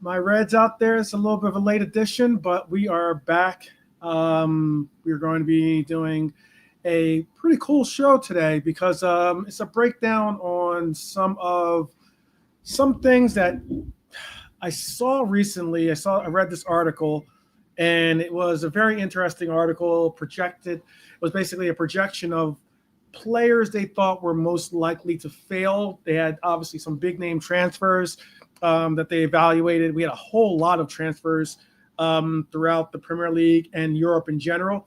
my Reds out there. It's a little bit of a late edition, but we are back. We're going to be doing a pretty cool show today because it's a breakdown on some things that I saw recently. I read this article, and it was a very interesting article. It was basically a projection of players they thought were most likely to fail. They had obviously some big name transfers that they evaluated. We had a whole lot of transfers throughout the Premier League and Europe in general.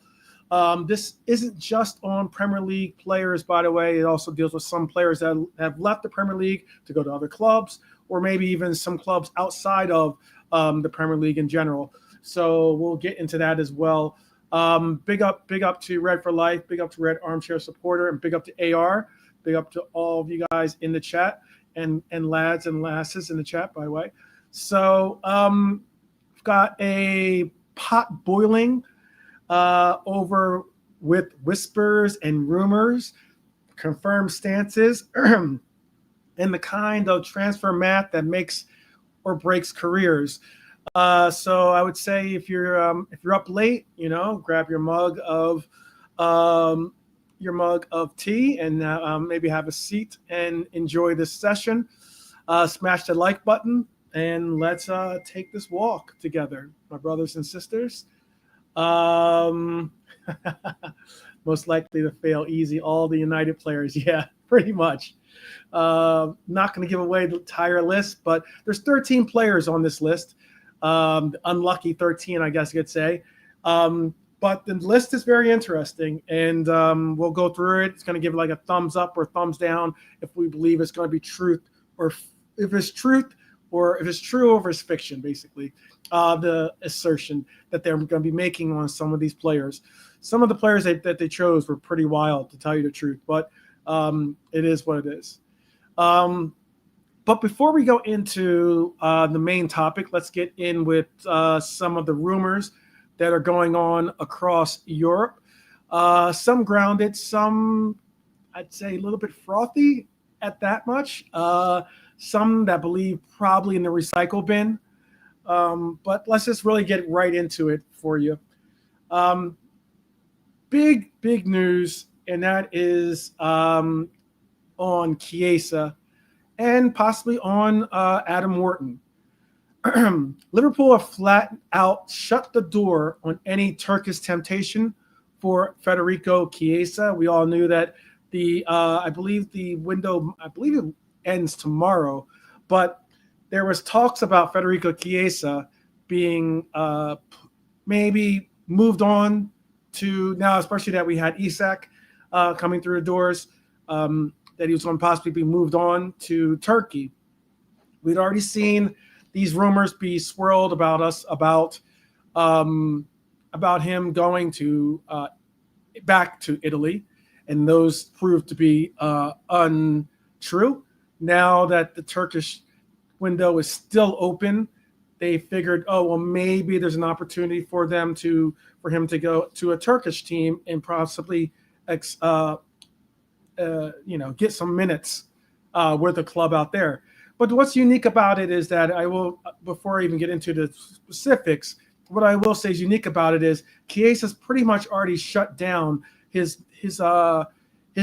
This isn't just on Premier League players, by the way. It also deals with some players that have left the Premier League to go to other clubs, or maybe even some clubs outside of the Premier League in general. So we'll get into that as well. Big up to Red for Life, big up to Red Armchair Supporter, and big up to AR. Big up to all of you guys in the chat and lads and lasses in the chat, by the way. So we've got a pot boiling over with whispers and rumors, confirmed stances, and the kind of transfer math that makes or breaks careers. So I would say if you're up late, grab your mug of tea and maybe have a seat and enjoy this session. Smash the like button and let's take this walk together, my brothers and sisters. Most likely to fail easy. All the United players, yeah, pretty much. Not going to give away the entire list, but there's 13 players on this list. Unlucky 13, I guess you could say. But the list is very interesting, and we'll go through it. It's going to give like a thumbs up or thumbs down if we believe it's going to be truth, or if it's truth, or if it's true or if it's fiction, basically. The assertion that they're going to be making on some of these players. Some of the players that they chose were pretty wild, to tell you the truth, but it is what it is. But before we go into the main topic, let's get in with some of the rumors that are going on across Europe. Some grounded, some I'd say a little bit frothy at that much. Some that believe probably in the recycle bin. But let's just really get right into it for you. Big news, and that is on Chiesa and possibly on Adam Wharton. Liverpool have flat out shut the door on any Turkish temptation for Federico Chiesa. We all knew that I believe the window, it ends tomorrow, but there was talks about Federico Chiesa being maybe moved on to now, especially that we had Isak coming through the doors, that he was going to possibly be moved on to Turkey. We'd already seen these rumors be swirled about him going to back to Italy, and those proved to be untrue. Now that the Turkish window is still open, they figured, maybe there's an opportunity for him to go to a Turkish team and possibly get some minutes with a club out there. But what's unique about it is that before I even get into the specifics, what I will say is unique about it is Chiesa's pretty much already shut down his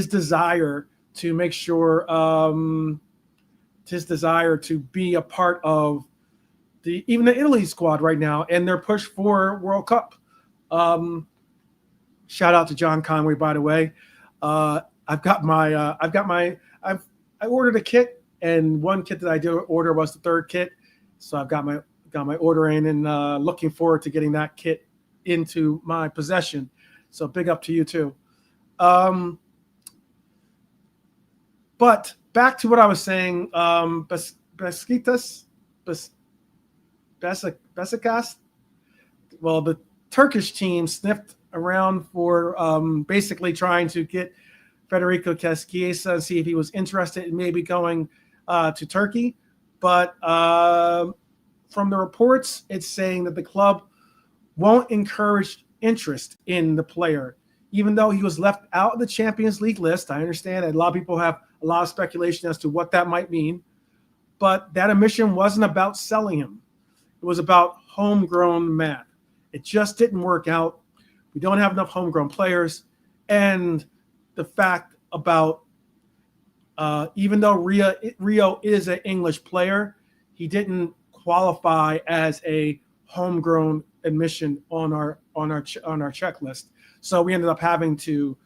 desire to make sure his desire to be a part of even the Italy squad right now and their push for World Cup. Shout out to John Conway, by the way. I ordered a kit, and one kit that I did order was the third kit. So I've got my order in, and looking forward to getting that kit into my possession. So big up to you too. But back to what I was saying, Besiktas. Well, the Turkish team sniffed around for basically trying to get Federico Chiesa and see if he was interested in maybe going to Turkey. But from the reports, it's saying that the club won't encourage interest in the player, even though he was left out of the Champions League list. I understand that a lot of people have a lot of speculation as to what that might mean, but that omission wasn't about selling him. It was about homegrown math. It just didn't work out. We don't have enough homegrown players. And the fact about even though Rio is an English player, he didn't qualify as a homegrown admission on our checklist. So we ended up having to.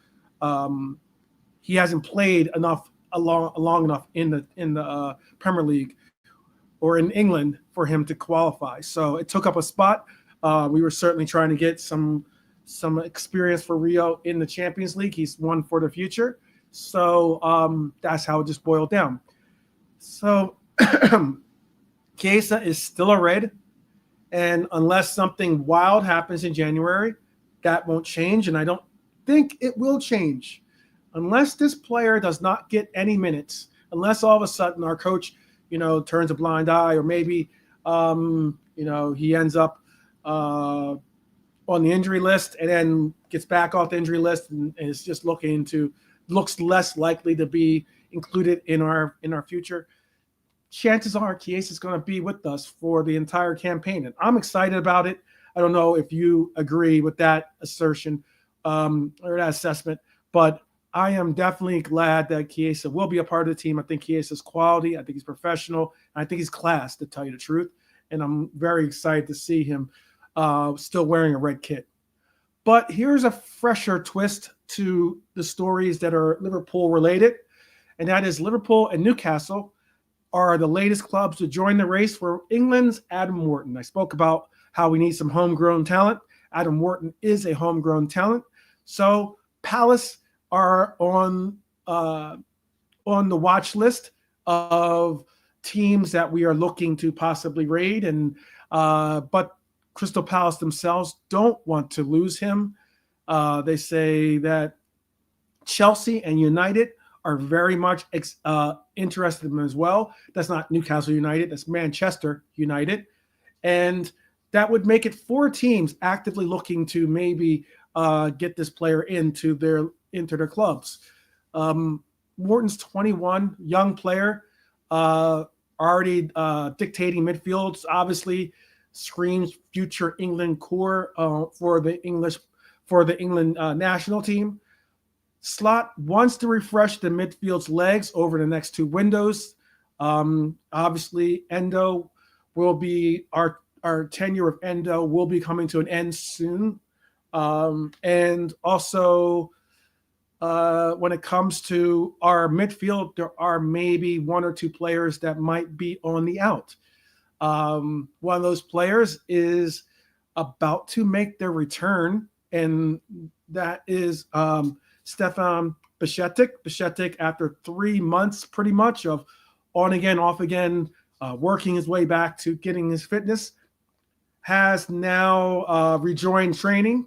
He hasn't played enough long enough in the Premier League or in England for him to qualify. So it took up a spot. We were certainly trying to get some experience for Rio in the Champions League. He's one for the future. So that's how it just boiled down. So Chiesa is still a red. And unless something wild happens in January, that won't change. And I don't think it will change. Unless this player does not get any minutes, unless all of a sudden our coach, turns a blind eye, or maybe, he ends up on the injury list and then gets back off the injury list and is just looks less likely to be included in our future. Chances are Chiesa is going to be with us for the entire campaign, and I'm excited about it. I don't know if you agree with that assertion or that assessment, but I am definitely glad that Chiesa will be a part of the team. I think Chiesa's quality. I think he's professional. And I think he's class, to tell you the truth. And I'm very excited to see him still wearing a red kit. But here's a fresher twist to the stories that are Liverpool related, and that is Liverpool and Newcastle are the latest clubs to join the race for England's Adam Wharton. I spoke about how we need some homegrown talent. Adam Wharton is a homegrown talent. So Palace are on the watch list of teams that we are looking to possibly raid, and but Crystal Palace themselves don't want to lose him. They say that Chelsea and United are very much interested in him as well. That's not Newcastle United, that's Manchester United. And that would make it 4 teams actively looking to maybe get this player into their clubs. Wharton's 21, young player, already dictating midfields. Obviously, screams future England core for the England national team. Slot wants to refresh the midfield's legs over the next 2 windows. Obviously, Endo will be our tenure of Endo will be coming to an end soon. And also, when it comes to our midfield, there are maybe 1 or 2 players that might be on the out. One of those players is about to make their return, and that is Stefan Bajcetic. Bajcetic, after 3 months pretty much of on again, off again, working his way back to getting his fitness, has now rejoined training.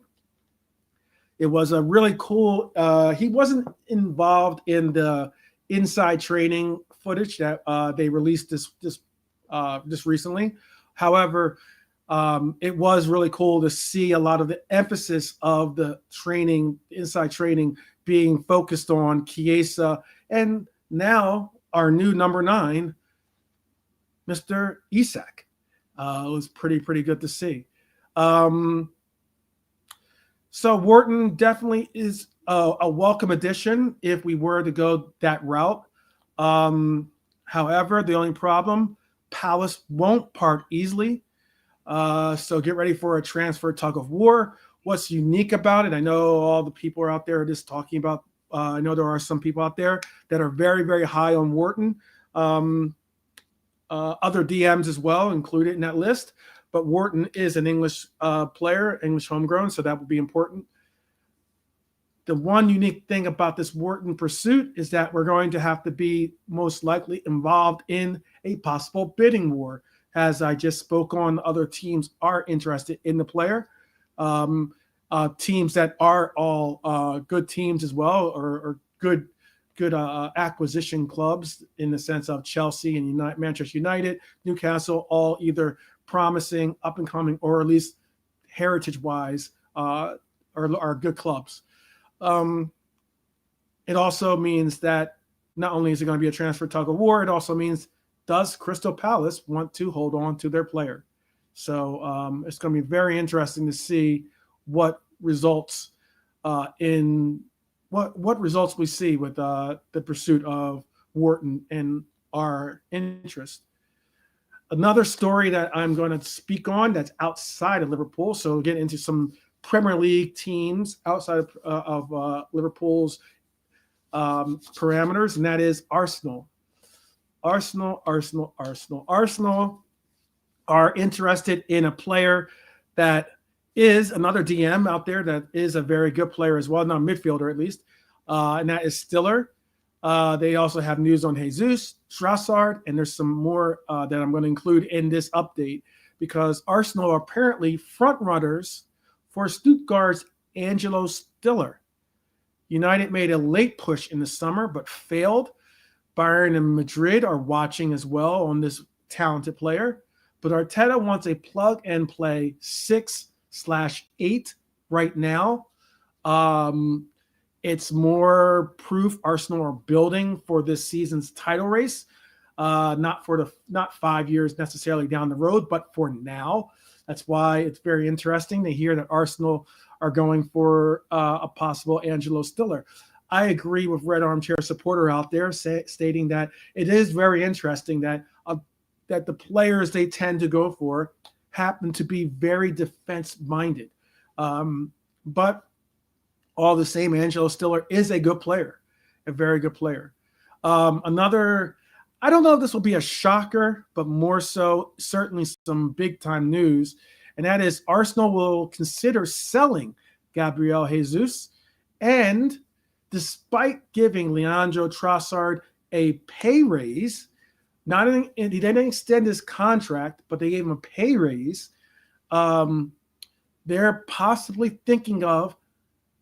It was a really cool. He wasn't involved in the inside training footage that they released this recently. However, it was really cool to see a lot of the emphasis of the training, inside training, being focused on Chiesa and now our new number 9, Mr. Isak. It was pretty good to see. So Wharton definitely is a welcome addition if we were to go that route. However, the only problem, Palace won't part easily. So get ready for a transfer tug of war. What's unique about it? I know all the people are out there just talking about, I know there are some people out there that are very, very high on Wharton. Other DMs as well included in that list. But Wharton is an English player, English homegrown, so that would be important. The one unique thing about this Wharton pursuit is that we're going to have to be most likely involved in a possible bidding war. As I just spoke on, other teams are interested in the player. Teams that are all good teams as well, or good acquisition clubs in the sense of Chelsea and Manchester United, Newcastle, all either promising, up and coming, or at least heritage-wise, are good clubs. It also means that not only is it going to be a transfer tug of war, it also means, does Crystal Palace want to hold on to their player? So it's going to be very interesting to see what results what results we see with the pursuit of Wharton and our interest. Another story that I'm going to speak on that's outside of Liverpool, so we'll get into some Premier League teams outside of Liverpool's parameters, and that is Arsenal. Arsenal are interested in a player that is another DM out there that is a very good player as well, not a midfielder at least, and that is Stiller. They also have news on Jesus, Trossard, and there's some more that I'm going to include in this update because Arsenal are apparently front runners for Stuttgart's Angelo Stiller. United made a late push in the summer but failed. Bayern and Madrid are watching as well on this talented player, but Arteta wants a plug-and-play 6/8 right now. It's more proof Arsenal are building for this season's title race, not 5 years necessarily down the road, but for now. That's why it's very interesting to hear that Arsenal are going for a possible Angelo Stiller. I agree with Red Armchair supporter out there stating that it is very interesting that the players they tend to go for happen to be very defense-minded. But all the same, Angelo Stiller is a good player, a very good player. Another, I don't know if this will be a shocker, but more so certainly some big-time news, and that is Arsenal will consider selling Gabriel Jesus, and despite giving Leandro Trossard a pay raise, he didn't extend his contract, but they gave him a pay raise. They're possibly thinking of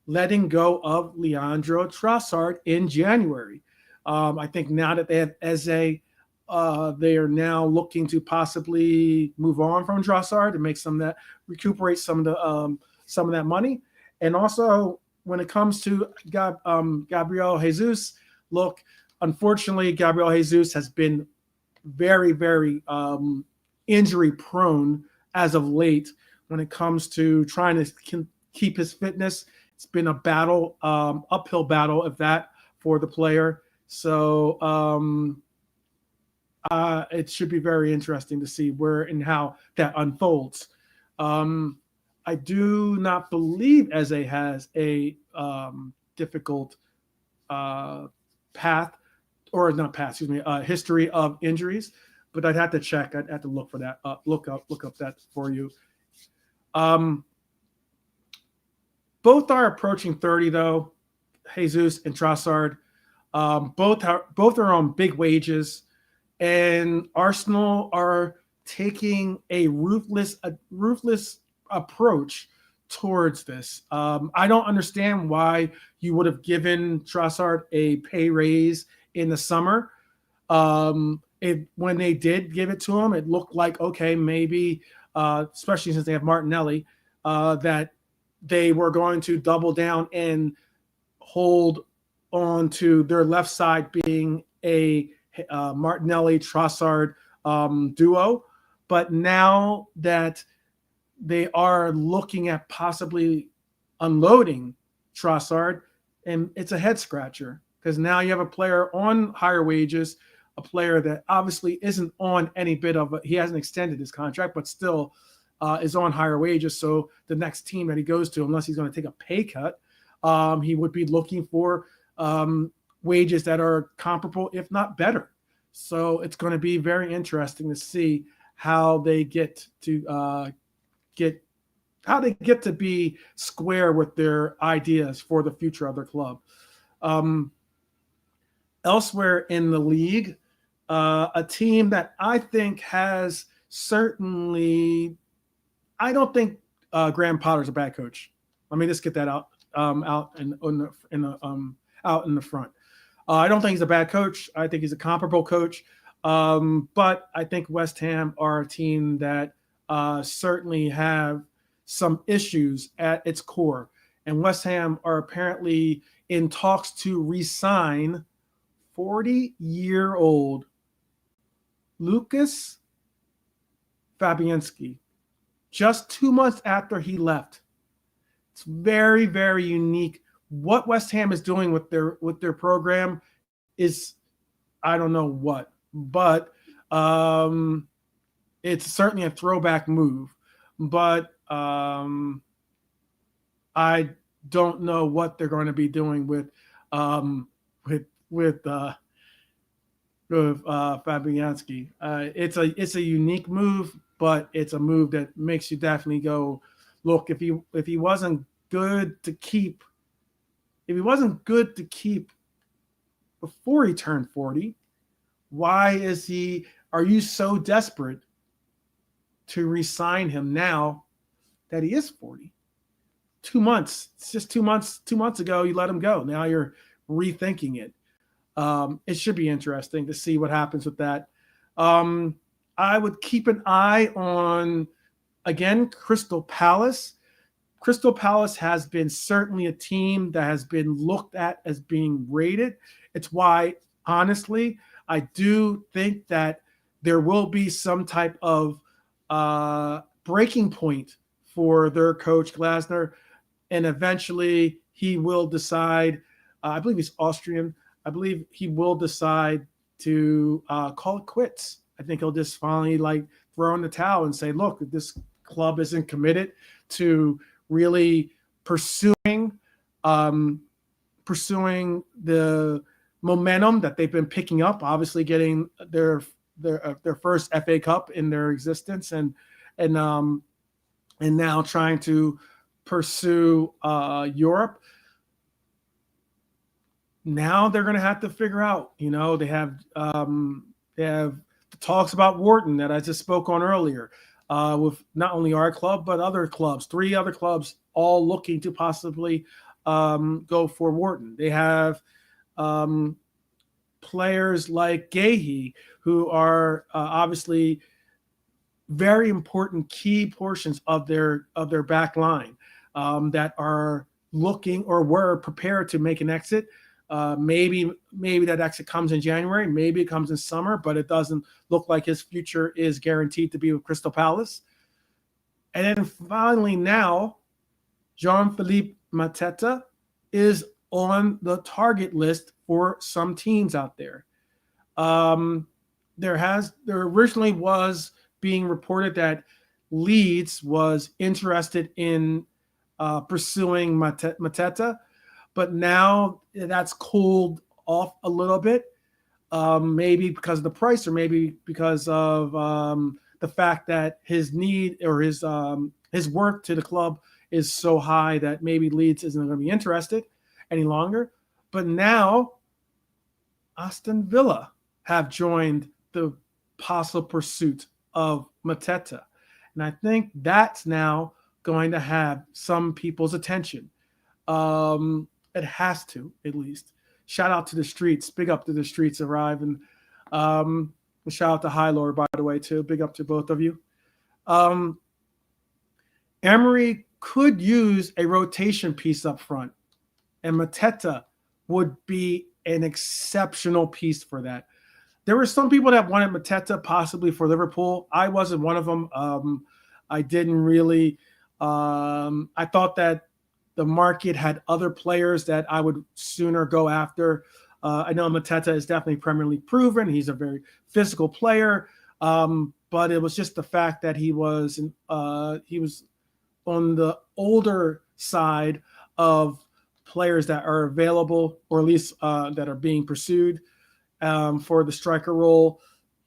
letting go of Leandro Trossard in January. I think now that they have Eze, they are now looking to possibly move on from Trossard and make some of that, recuperate some of that money. And also, when it comes to Gabriel Jesus, look, unfortunately, Gabriel Jesus has been very, very injury prone as of late when it comes to trying to keep his fitness. It's been a battle, uphill battle, if that, for the player. So it should be very interesting to see where and how that unfolds. I do not believe Eze has a difficult history of injuries, but I'd have to check. I'd have to look for that. Look up that for you. Both are approaching 30, though. Jesus and Trossard, both are on big wages, and Arsenal are taking a ruthless approach towards this. I don't understand why you would have given Trossard a pay raise in the summer. When they did give it to him, it looked like, okay, maybe, especially since they have Martinelli, that they were going to double down and hold on to their left side being a Martinelli-Trossard duo. But now that they are looking at possibly unloading Trossard, and it's a head scratcher because now you have a player on higher wages, a player that obviously isn't on any bit of he hasn't extended his contract, but still is on higher wages. So the next team that he goes to, unless he's going to take a pay cut, he would be looking for wages that are comparable, if not better. So it's going to be very interesting to see how they get to be square with their ideas for the future of their club. Elsewhere in the league, a team that I think has certainly, I don't think Graham Potter's a bad coach. Let me just get that out in the front. I don't think he's a bad coach. I think he's a comparable coach. But I think West Ham are a team that certainly have some issues at its core. And West Ham are apparently in talks to re-sign 40-year-old Lucas Fabianski. just 2 months after he left. It's very, very unique. What West Ham is doing with their program is, I don't know what, but it's certainly a throwback move. But I don't know what they're going to be doing with with Fabianski. It's a unique move, but it's a move that makes you definitely go, look, if he wasn't good to keep, before he turned 40, why are you so desperate to re-sign him now that he is 40? 2 months. It's just 2 months. 2 months ago, you let him go. Now you're rethinking it. It should be interesting to see what happens with that. I would keep an eye on, again, Crystal Palace. Crystal Palace has been certainly a team that has been looked at as being rated. It's why, honestly, I do think that there will be some type of breaking point for their coach, Glasner, and eventually he will decide, I believe he's Austrian, I believe he will decide to call it quits. I think he'll just finally throw in the towel and say, look, this club isn't committed to really pursuing the momentum that they've been picking up, obviously getting their first FA Cup in their existence, and now trying to pursue Europe. Now they're going to have to figure out, they have talks about Wharton that I just spoke on earlier, with not only our club, but other clubs, 3 other clubs, all looking to possibly go for Wharton. They have players like Gahey, who are obviously very important key portions of their back line, that are looking or were prepared to make an exit. Maybe that exit comes in January, maybe it comes in summer, but it doesn't look like his future is guaranteed to be with Crystal Palace. And then finally now, Jean-Philippe Mateta is on the target list for some teams out there. There originally was being reported that Leeds was interested in pursuing Mateta, but now that's cooled off a little bit, maybe because of the price, or maybe because of the fact that his need or his worth to the club is so high that maybe Leeds isn't going to be interested any longer. But now Aston Villa have joined the possible pursuit of Mateta. And I think that's now going to have some people's attention. It has to, at least. Shout out to the streets. Big up to the streets arriving. Shout out to High Lord, by the way, too. Big up to both of you. Emery could use a rotation piece up front, and Mateta would be an exceptional piece for that. There were some people that wanted Mateta possibly for Liverpool. I wasn't one of them. I didn't really. I thought that the market had other players that I would sooner go after. I know Mateta is definitely Premier League proven. He's a very physical player, but it was just the fact that he was on the older side of players that are available, or at least that are being pursued for the striker role.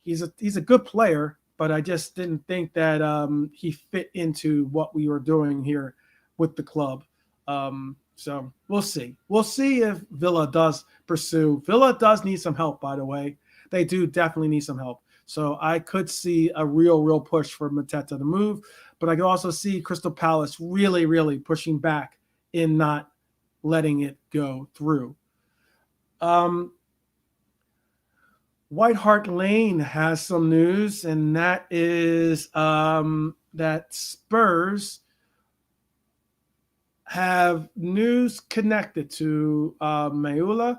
He's a good player, but I just didn't think that he fit into what we were doing here with the club. So we'll see. We'll see if Villa does pursue. Villa does need some help, by the way. They do definitely need some help. So I could see a real push for Mateta to move, but I could also see Crystal Palace really, really pushing back in not letting it go through. White Hart Lane has some news, and that is that Spurs have news connected to Mayulu,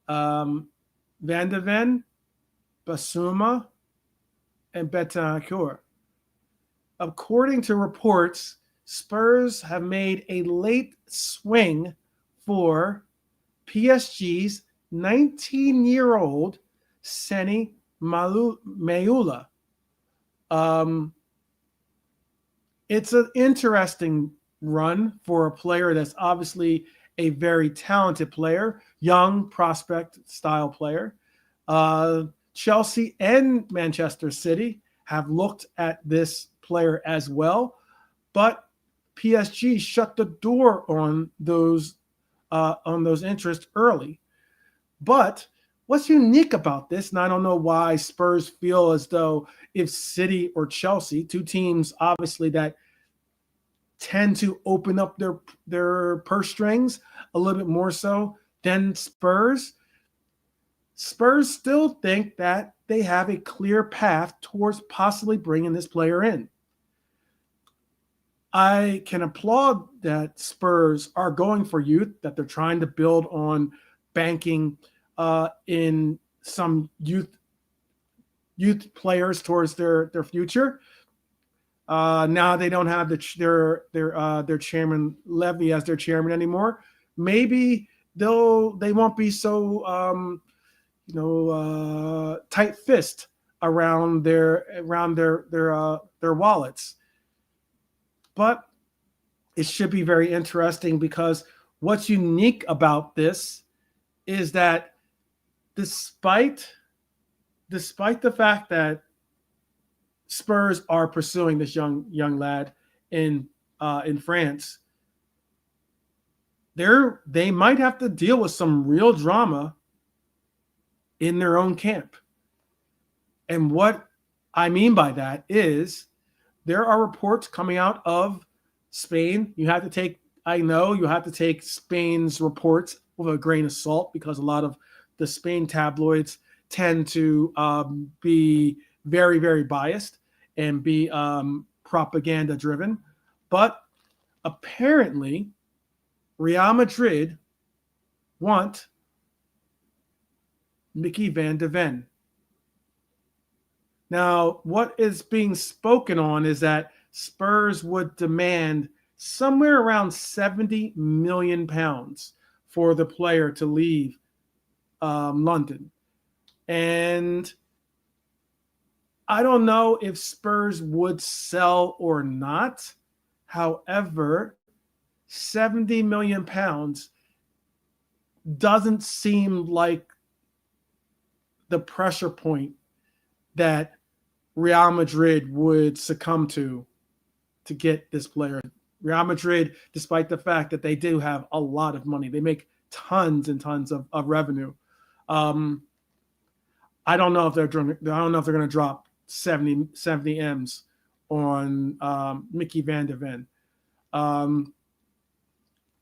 Van de Ven, Basuma, and Betancourt. According to reports, Spurs have made a late swing for PSG's 19-year-old Seni Mayula. It's an interesting run for a player that's obviously a very talented player, young prospect style player. Chelsea and Manchester City have looked at this player as well, but PSG shut the door on those interests early. But what's unique about this, and I don't know why Spurs feel as though if City or Chelsea, two teams obviously that tend to open up their purse strings a little bit more so than Spurs, Spurs still think that they have a clear path towards possibly bringing this player in. I can applaud that Spurs are going for youth, that they're trying to build on banking in some youth players towards their future. Now they don't have their chairman Levy as their chairman anymore. Maybe they won't be so tight-fist around their wallets. But it should be very interesting because what's unique about this is that despite the fact that Spurs are pursuing this young lad in France, they might have to deal with some real drama in their own camp. And what I mean by that is there are reports coming out of Spain. You have to take Spain's reports with a grain of salt because a lot of the Spain tabloids tend to be very, very biased and be propaganda driven. But apparently, Real Madrid want Mickey van de Ven. Now, what is being spoken on is that Spurs would demand somewhere around £70 million for the player to leave London. And I don't know if Spurs would sell or not. However, £70 million doesn't seem like the pressure point that Real Madrid would succumb to get this player. Real Madrid, despite the fact that they do have a lot of money, they make tons and tons of revenue. I don't know if they're going to drop 70 M's on Mickey van de Ven.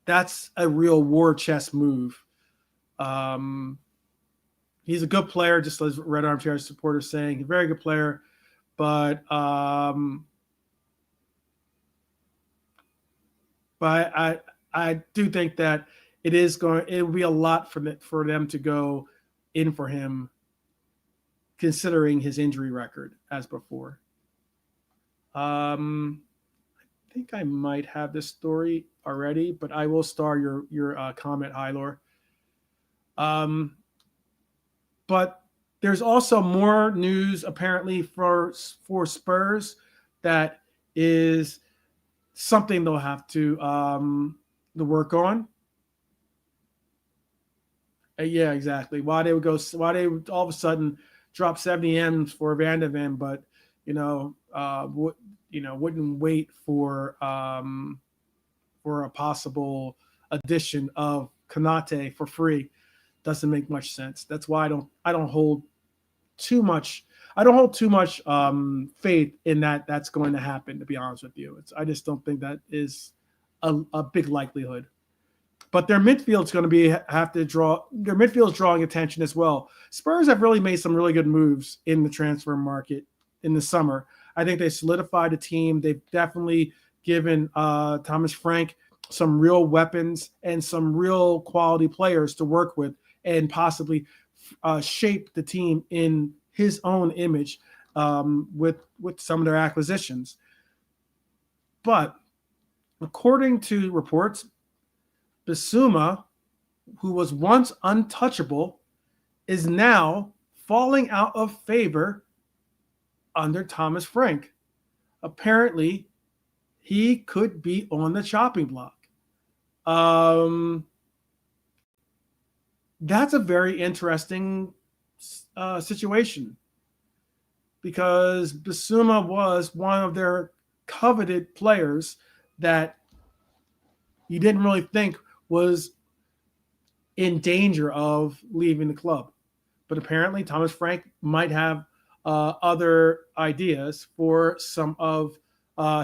That's a real war chest move. He's a good player, just as Red Armchair supporters saying, a very good player, but I do think that it will be a lot for them to go in for him, considering his injury record as before. I think I might have this story already, but I will star your comment, Hylor. But there's also more news apparently for Spurs that is something they'll have to work on. Yeah, exactly. Why they would all of a sudden drop 70 M's for Van de Ven, but wouldn't wait for a possible addition of Konate for free. Doesn't make much sense. That's why I don't hold too much faith in that's going to happen, to be honest with you. I just don't think that is a big likelihood. But their midfield's going to their midfield's drawing attention as well. Spurs have really made some really good moves in the transfer market in the summer. I think they solidified a team. They've definitely given Thomas Frank some real weapons and some real quality players to work with and possibly shape the team in his own image with some of their acquisitions. But according to reports, Bissouma, who was once untouchable, is now falling out of favor under Thomas Frank. Apparently, he could be on the chopping block. That's a very interesting situation because Bissouma was one of their coveted players that you didn't really think was in danger of leaving the club. But apparently Thomas Frank might have other ideas for some of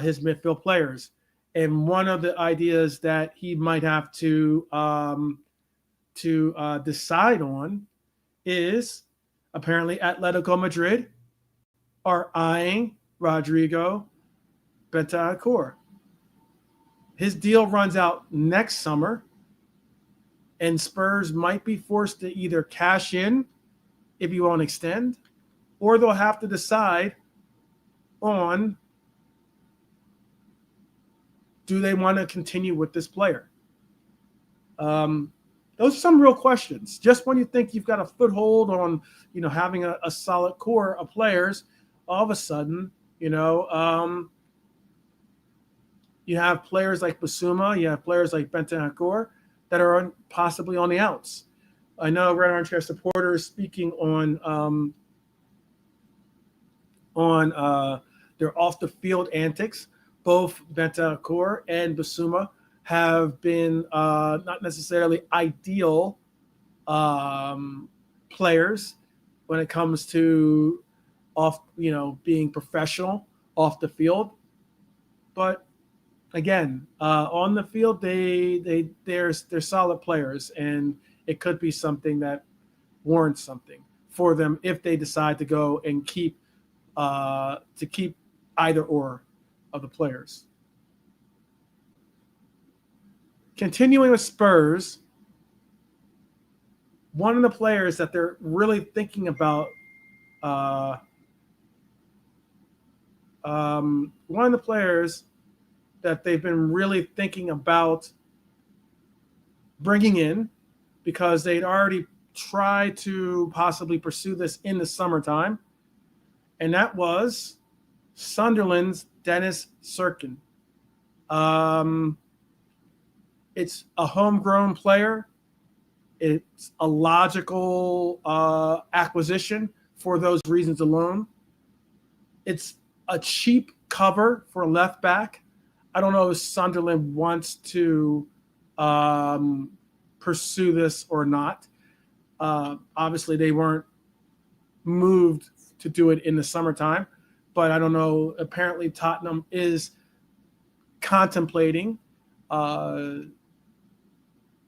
his midfield players. And one of the ideas that he might have to decide on is apparently Atletico Madrid are eyeing Rodrigo Bentancur. His deal runs out next summer, and Spurs might be forced to either cash in if you won't extend, or they'll have to decide on do they want to continue with this player. Those are some real questions. Just when you think you've got a foothold on, having a solid core of players, all of a sudden, you have players like Bissouma, you have players like Bentancur that are possibly on the outs. I know Red Armchair supporters speaking on their off the field antics. Both Bentancur and Bissouma have been not necessarily ideal players when it comes to being professional off the field. But again, on the field, they're solid players, and it could be something that warrants something for them if they decide to go and keep either or of the players. Continuing with Spurs, one of the players that they're really thinking about, one of the players that they've been really thinking about bringing in, because they'd already tried to possibly pursue this in the summertime, and that was Sunderland's Dennis Cirkin. It's a homegrown player. It's a logical acquisition for those reasons alone. It's a cheap cover for a left back. I don't know if Sunderland wants to pursue this or not. Obviously, they weren't moved to do it in the summertime, but I don't know. Apparently, Tottenham is contemplating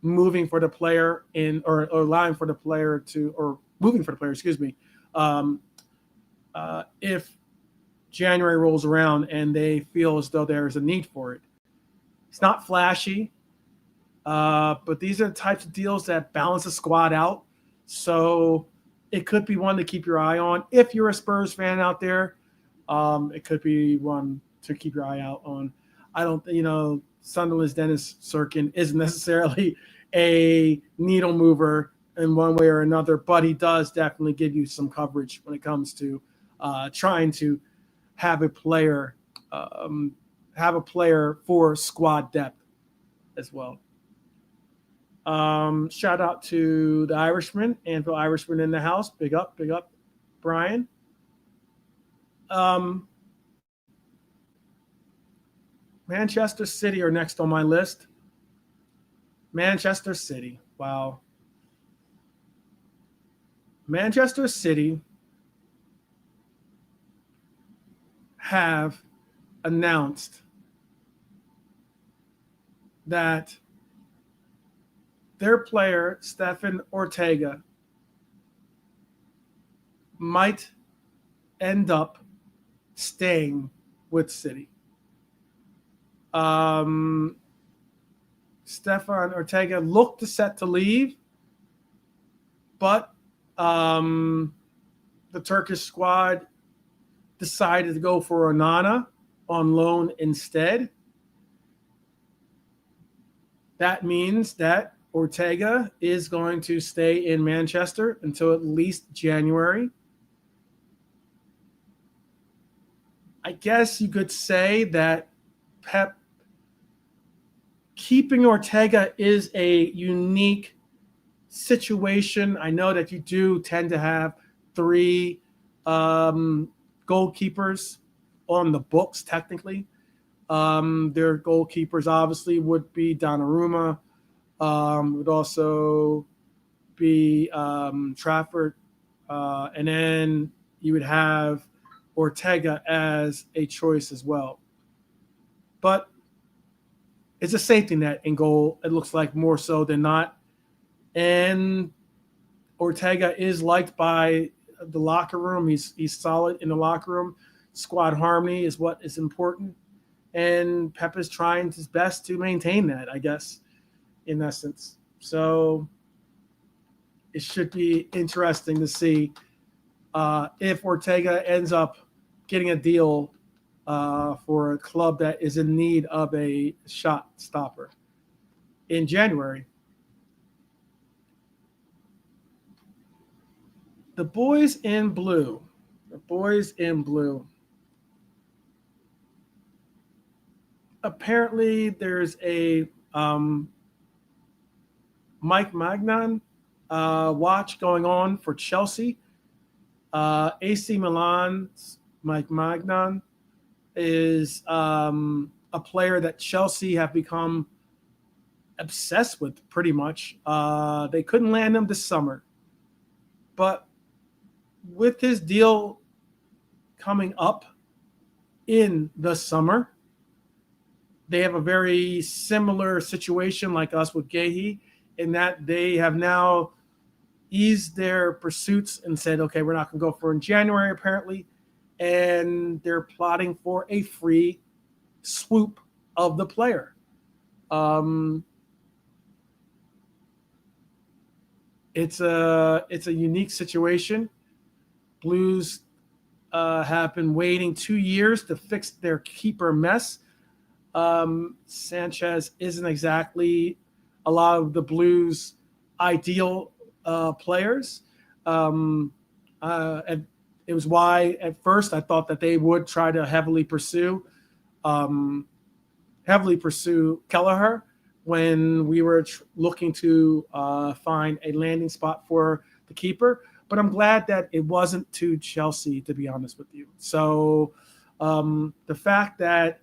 moving for the player or allowing for the player to, or moving for the player, if January rolls around and they feel as though there's a need for it. It's not flashy, but these are the types of deals that balance the squad out. So it could be one to keep your eye on. If you're a Spurs fan out there, it could be one to keep your eye out on. I don't, Sunderland's Dennis Cirkin isn't necessarily a needle mover in one way or another, but he does definitely give you some coverage when it comes to trying to have a player for squad depth as well. Shout out to the Irishman, Anvil Irishman in the house. Big up, Brian. Manchester City are next on my list. Manchester City. Wow. Manchester City have announced that their player, Stefan Ortega, might end up staying with City. Stefan Ortega looked set to leave, but the Turkish squad decided to go for Onana on loan instead. That means that Ortega is going to stay in Manchester until at least January. I guess you could say that Pep keeping Ortega is a unique situation. I know that you do tend to have three goalkeepers on the books, technically. Their goalkeepers obviously would be Donnarumma, would also be Trafford, and then you would have Ortega as a choice as well. But it's a safety net in goal, it looks like, more so than not. And Ortega is liked by the locker room. He's solid in the locker room. Squad harmony is what is important. And Pep is trying his best to maintain that, I guess, in essence. So it should be interesting to see if Ortega ends up getting a deal for a club that is in need of a shot stopper in January. The boys in blue. The boys in blue. Apparently, there's a Maignan watch going on for Chelsea. AC Milan's Maignan is a player that Chelsea have become obsessed with, pretty much. They couldn't land him this summer. But with his deal coming up in the summer, they have a very similar situation like us with Gehi, in that they have now eased their pursuits and said, okay, we're not going to go for in January, apparently. And they're plotting for a free swoop of the player. It's a unique situation. Blues have been waiting 2 years to fix their keeper mess. Sanchez isn't exactly a lot of the Blues' ideal players. And it was why at first I thought that they would try to heavily pursue Kelleher when we were looking to find a landing spot for the keeper. But I'm glad that it wasn't to Chelsea, to be honest with you. So the fact that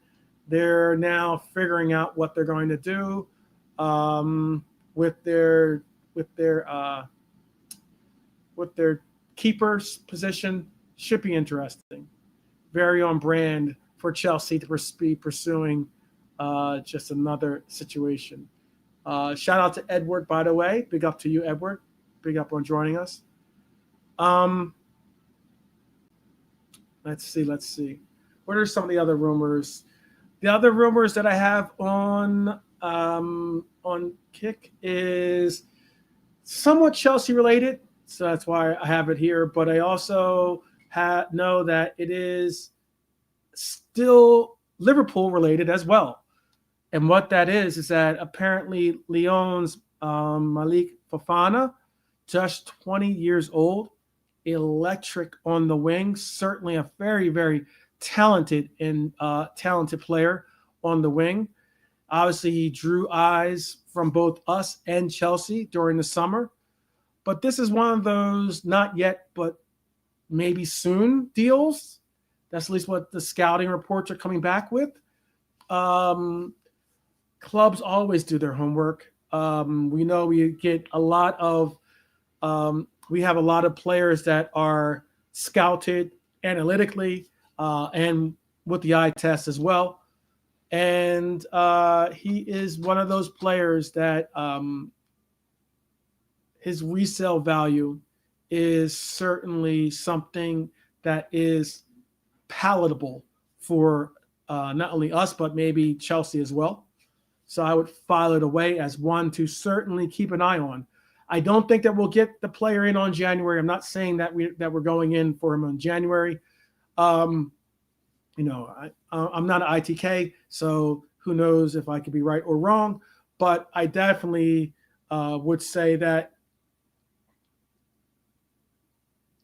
they're now figuring out what they're going to do with their keeper's position should be interesting. Very on brand for Chelsea to be pursuing just another situation. Shout out to Edward, by the way. Big up to you, Edward. Big up on joining us. Let's see. What are some of the other rumors? The other rumors that I have on Kick is somewhat Chelsea related, so that's why I have it here. But I also know that it is still Liverpool related as well. And what that is that apparently Lyon's Malik Fofana, just 20 years old, electric on the wing, certainly a very, very talented player on the wing. Obviously, he drew eyes from both us and Chelsea during the summer. But this is one of those not yet, but maybe soon deals. That's at least what the scouting reports are coming back with. Clubs always do their homework. We know we get a lot of we have a lot of players that are scouted analytically and with the eye test as well. And he is one of those players that his resale value is certainly something that is palatable for not only us, but maybe Chelsea as well. So I would file it away as one to certainly keep an eye on. I don't think that we'll get the player in on January. I'm not saying that we're going in for him on January. I'm not an ITK, so who knows if I could be right or wrong. but I definitely would say that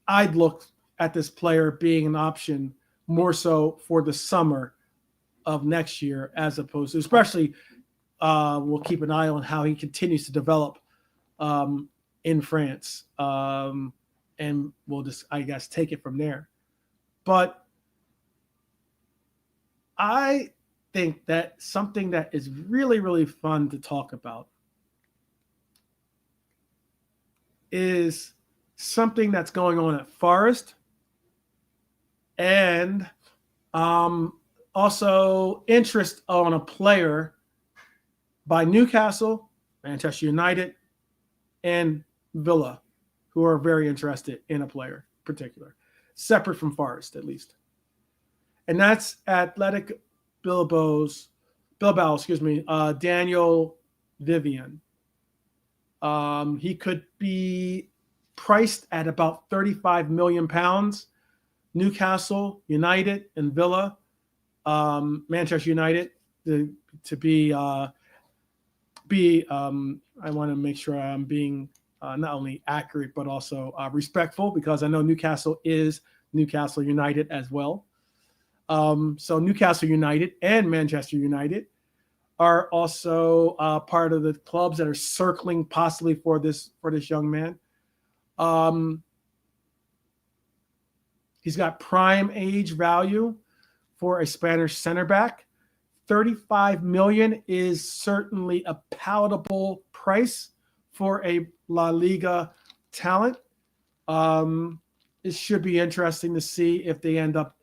I'd look at this player being an option more so for the summer of next year, as opposed to, especially, we'll keep an eye on how he continues to develop in France, and we'll just, I guess, take it from there. But I think that something that is really, really fun to talk about is something that's going on at Forest, and also interest on a player by Newcastle, Manchester United, and Villa, who are very interested in a player in particular, separate from Forest at least. And that's Athletic Bilbao's, Daniel Vivian. He could be priced at about £35 million. Newcastle, United, and Villa, Manchester United, to be. I want to make sure I'm being not only accurate but also respectful, because I know Newcastle is Newcastle United as well. So Newcastle United and Manchester United are also part of the clubs that are circling possibly for this young man. He's got prime age value for a Spanish center back. 35 million is certainly a palatable price for a La Liga talent. It should be interesting to see if they end up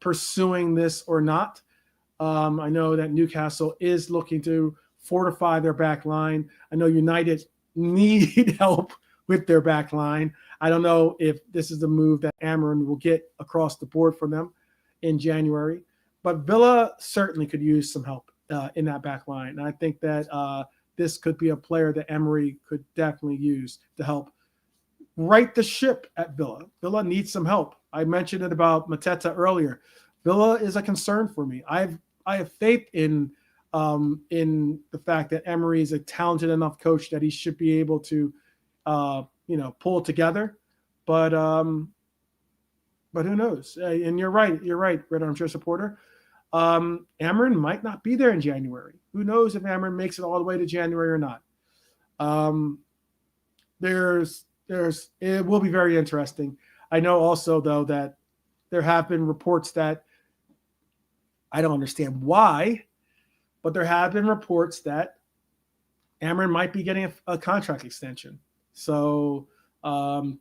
pursuing this or not. I know that Newcastle is looking to fortify their back line. I know United need help with their back line. I don't know if this is the move that Amarin will get across the board for them in January. But Villa certainly could use some help in that back line. And I think that this could be a player that Emery could definitely use to help right the ship at Villa. Villa needs some help. I mentioned it about Mateta earlier. Villa is a concern for me. I have faith in the fact that Emery is a talented enough coach that he should be able to pull it together. But who knows? And you're right, Red Armchair supporter. Amarin might not be there in January. Who knows if Amarin makes it all the way to January or not? It will be very interesting. I know also, though, that there have been reports that I don't understand why, but there have been reports that Amarin might be getting a contract extension. So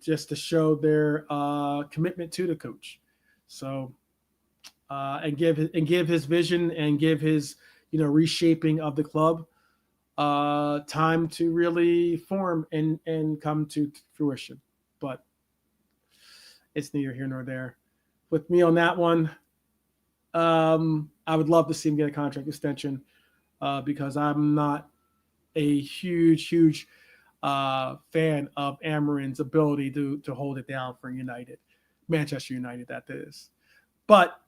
just to show their commitment to the coach. So and give his vision and give his reshaping of the club time to really form and come to fruition. But it's neither here nor there. With me on that one, I would love to see him get a contract extension because I'm not a huge fan of Amarin's ability to hold it down for Manchester United, that is. But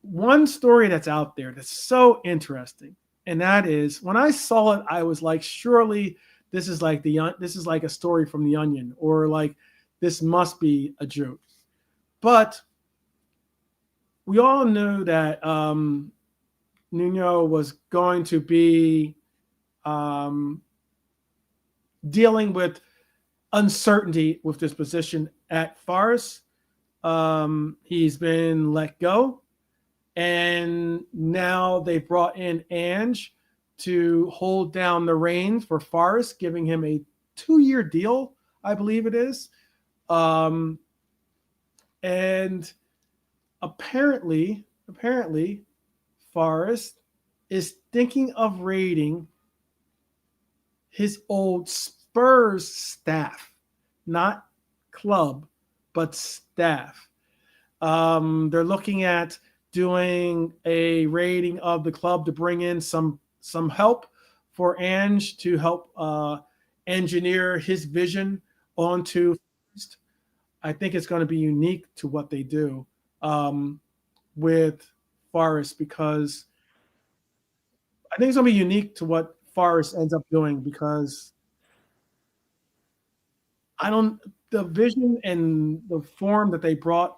one story that's out there that's so interesting, and that is, when I saw it, I was like, surely this is like a story from The Onion, or like this must be a joke. But we all knew that Nuno was going to be dealing with uncertainty with this position at Forest. He's been let go. And now they've brought in Ange to hold down the reins for Forest, giving him a 2-year deal, I believe it is. And apparently, Forest is thinking of raiding his old Spurs staff, not club, but staff. They're looking at doing a rating of the club to bring in some help for Ange to help engineer his vision onto. I think it's going to be unique to what they do with Forest, because I think it's going to be unique to what Forest ends up doing, because I don't the vision and the form that they brought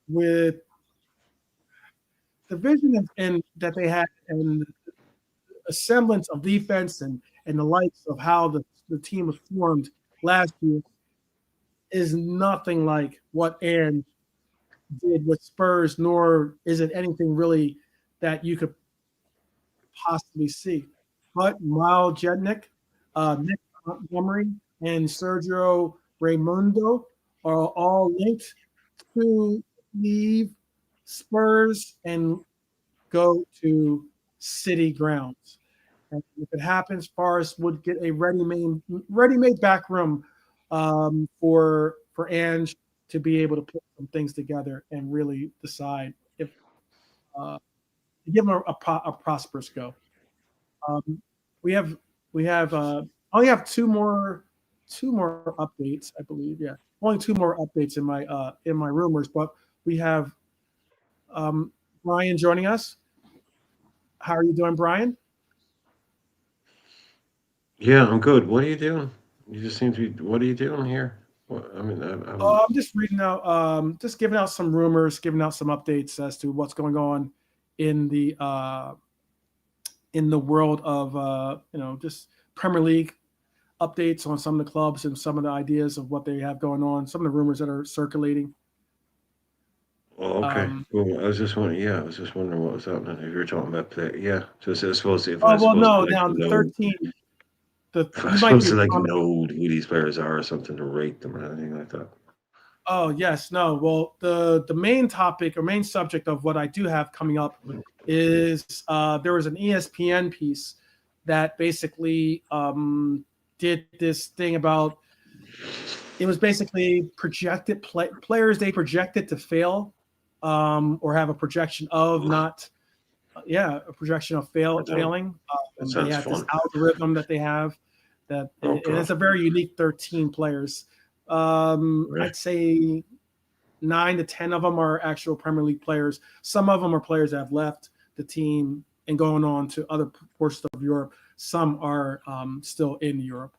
with the vision and that they had, and a semblance of defense and the likes of how the team was formed last year is nothing like what Ange did with Spurs, nor is it anything really that you could possibly see. But Miles Jednick, Nick Montgomery, and Sergio Raimundo are all linked to leave Spurs and go to City grounds. And if it happens, Forest would get a ready-made back room for Ange to be able to put some things together and really decide if uh, give them a prosperous go. Um, we have we have only have two more updates, I believe. Yeah, only two more updates in my rumors, but we have um, Brian joining us. How are you doing, Brian? Yeah, I'm good. What are you doing? You just seem to be. What are you doing here? What, I mean, I'm just reading out, just giving out some rumors, giving out some updates as to what's going on in the uh, in the world of just Premier League updates on some of the clubs and some of the ideas of what they have going on, some of the rumors that are circulating. oh, okay. Um, Cool. I was just wondering. Yeah, I was just wondering what was happening. If you were talking about play, yeah. Just oh I well, suppose no, to like now the know, 13, the if I you might supposed be to like on. know who these players are or something to rate them or anything like that. Oh yes, no. Well, the main topic or main subject of what I do have coming up is there was an ESPN piece that basically did this thing about, it was basically players they projected to fail, or have a projection of not yeah, a projection of I don't. failing. That They sounds had this fun. algorithm that they have that, Oh and God. it's a very unique 13 players. Right. I'd say 9 to 10 of them are actual Premier League players. Some of them are players that have left the team and going on to other portions of Europe. Some are still in Europe.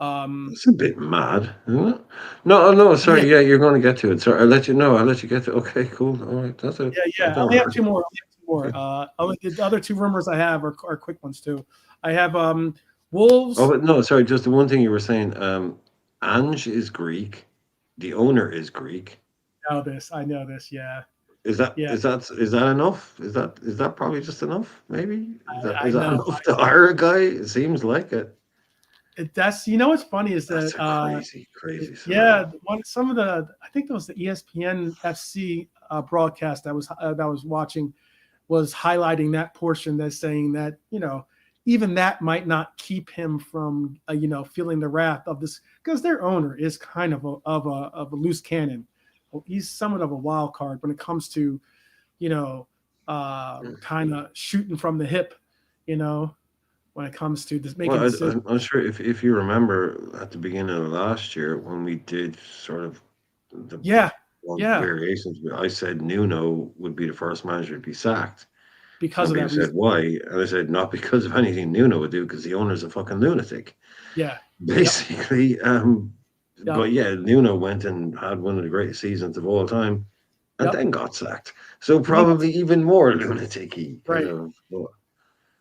Um, That's a bit mad, isn't it? No, oh, no, yeah, sorry. Yeah, you're going to get to it. Sorry, I'll let you know. I'll let you get to. Okay, cool. All right, that's it. yeah, I yeah. I don't only have worry. two more. I only have two more. The other two rumors I have are quick ones too. I have Oh, Wolves. but no, sorry. Just the one thing you were saying. Ange is Greek. The owner is Greek. I know this. Yeah, Is that yeah. is that is that enough? Is that probably just enough? Maybe I is that know. enough to hire a guy? It seems like it. That's what's funny is That's that a crazy, crazy yeah, scenario. some of the, I think it was the ESPN FC broadcast that was watching, was highlighting that portion, that's saying that even that might not keep him from feeling the wrath of this, because their owner is kind of a loose cannon. Well, he's somewhat of a wild card when it comes to you know kind of shooting from the hip, you know when it comes to this making Well, decisions. I'm not sure if you remember at the beginning of last year when we did sort of the Yeah, one yeah, variations. I said Nuno would be the first manager to be sacked. because Some of people that said reason. why, and I said not because of anything Nuno would do, because the owner's a fucking lunatic, Yeah, yep, basically. yep, But yeah, Nuno went and had one of the greatest seasons of all time, and yep. then got sacked. So And then probably even more lunatic-y kind right. of.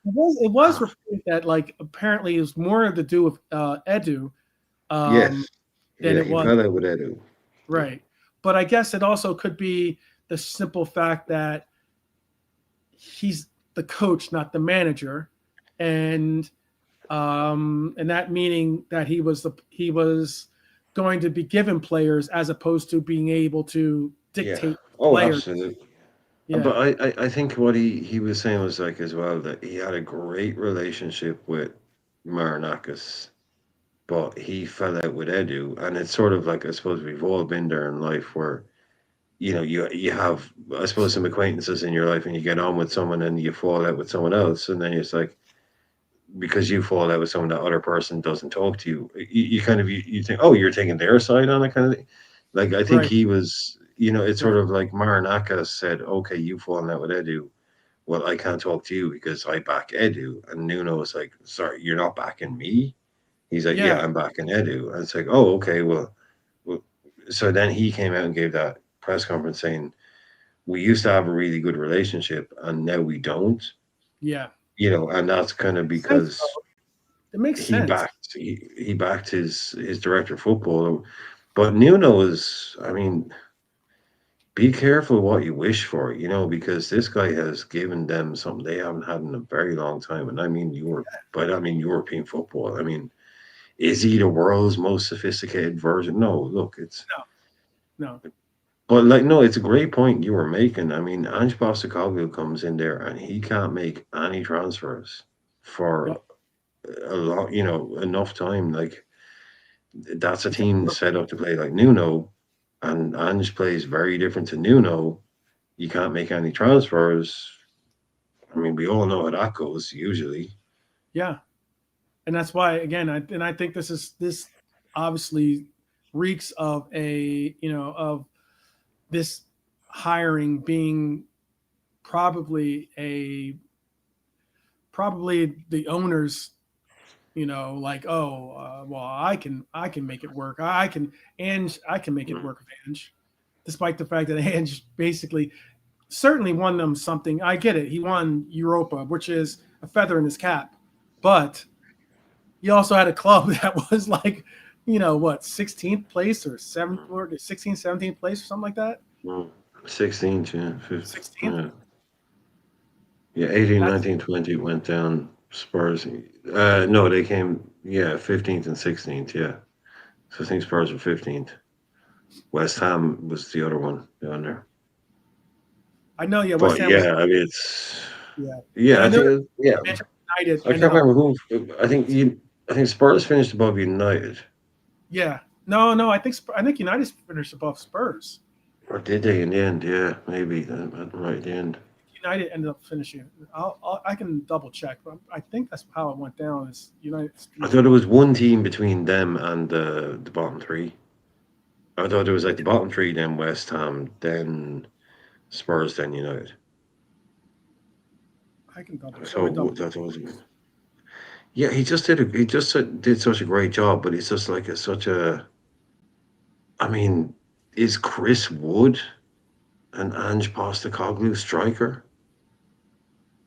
It was Ah, reported that, like, apparently it was more to do with Edu, um, yes, than yeah, it he was fell out with Edu. Yeah, right. But I guess it also could be the simple fact that he's the coach, not the manager, and that meaning that he was going to be given players as opposed to being able to yeah. dictate Oh, players. absolutely. But Yeah, I think what he was saying was like as well that he had a great relationship with Marinakis, but he fell out with Edu, and it's sort of like I suppose we've all been there in life where you have I suppose some acquaintances in your life and you get on with someone and you fall out with someone else, and then it's like because you fall out with someone that other person doesn't talk to you, you kind of you think oh you're taking their side on it kind of thing. Like I think right, he was it's sort right, of like Marinakis said okay you falling out with Edu. well, I can't talk to you because I back Edu. And Nuno was like, sorry, you're not backing me? He's like, yeah, Yeah, I'm backing Edu. And it's like, oh, okay, well. So then he came out and gave that press conference saying, we used to have a really good relationship and now we don't, yeah. and that's kind of Makes sense, because though. It makes sense. he backed his director of football. But Nuno is, I mean, be careful what you wish for, because this guy has given them something they haven't had in a very long time. And I mean European football. I mean, is he the world's most sophisticated version? No, look, it's No, no. but like no, it's a great point you were making. I mean, Ange Postecoglou comes in there and he can't make any transfers for Yep. a lot, enough time. Like that's a team set up to play like Nuno, and Ange plays very different to Nuno. You can't make any transfers. I mean, we all know how that goes usually. Yeah, and that's why again, I think this obviously reeks of of this hiring being probably a probably the owners, like, oh, well, I can make it work. I can make it Mm, work with Ange, despite the fact that Ange basically certainly won them something. I get it. He won Europa, which is a feather in his cap, but he also had a club that was like, what, 16th place or 7th mm, or 16th, 17th place or something like that. mm. 16, yeah, 15, 16th. yeah. Yeah, 18, That's 19, 20 went down. Spurs. No, they came, yeah, 15th and 16th, yeah. So I think Spurs were 15th. West Ham was the other one down there. I know. Yeah, West But Ham was. yeah, I mean, it's, Yeah, and yeah, I I know think, yeah, Manchester United I ended can't up. remember who, I think Spurs finished above United. Yeah, no, no. I think United finished above Spurs. Or did they in the end? Yeah, maybe, right at the end. United ended up finishing. I can double check, but I think that's how it went down. Is United I finished thought there above. was one team between them and the bottom three. I thought there was like the bottom three, then West Ham, then Spurs, then United. I can double check. Let me So double. that was yeah. He just did such a great job, but it's just like such a. I mean, is Chris Wood an Ange Postecoglou striker?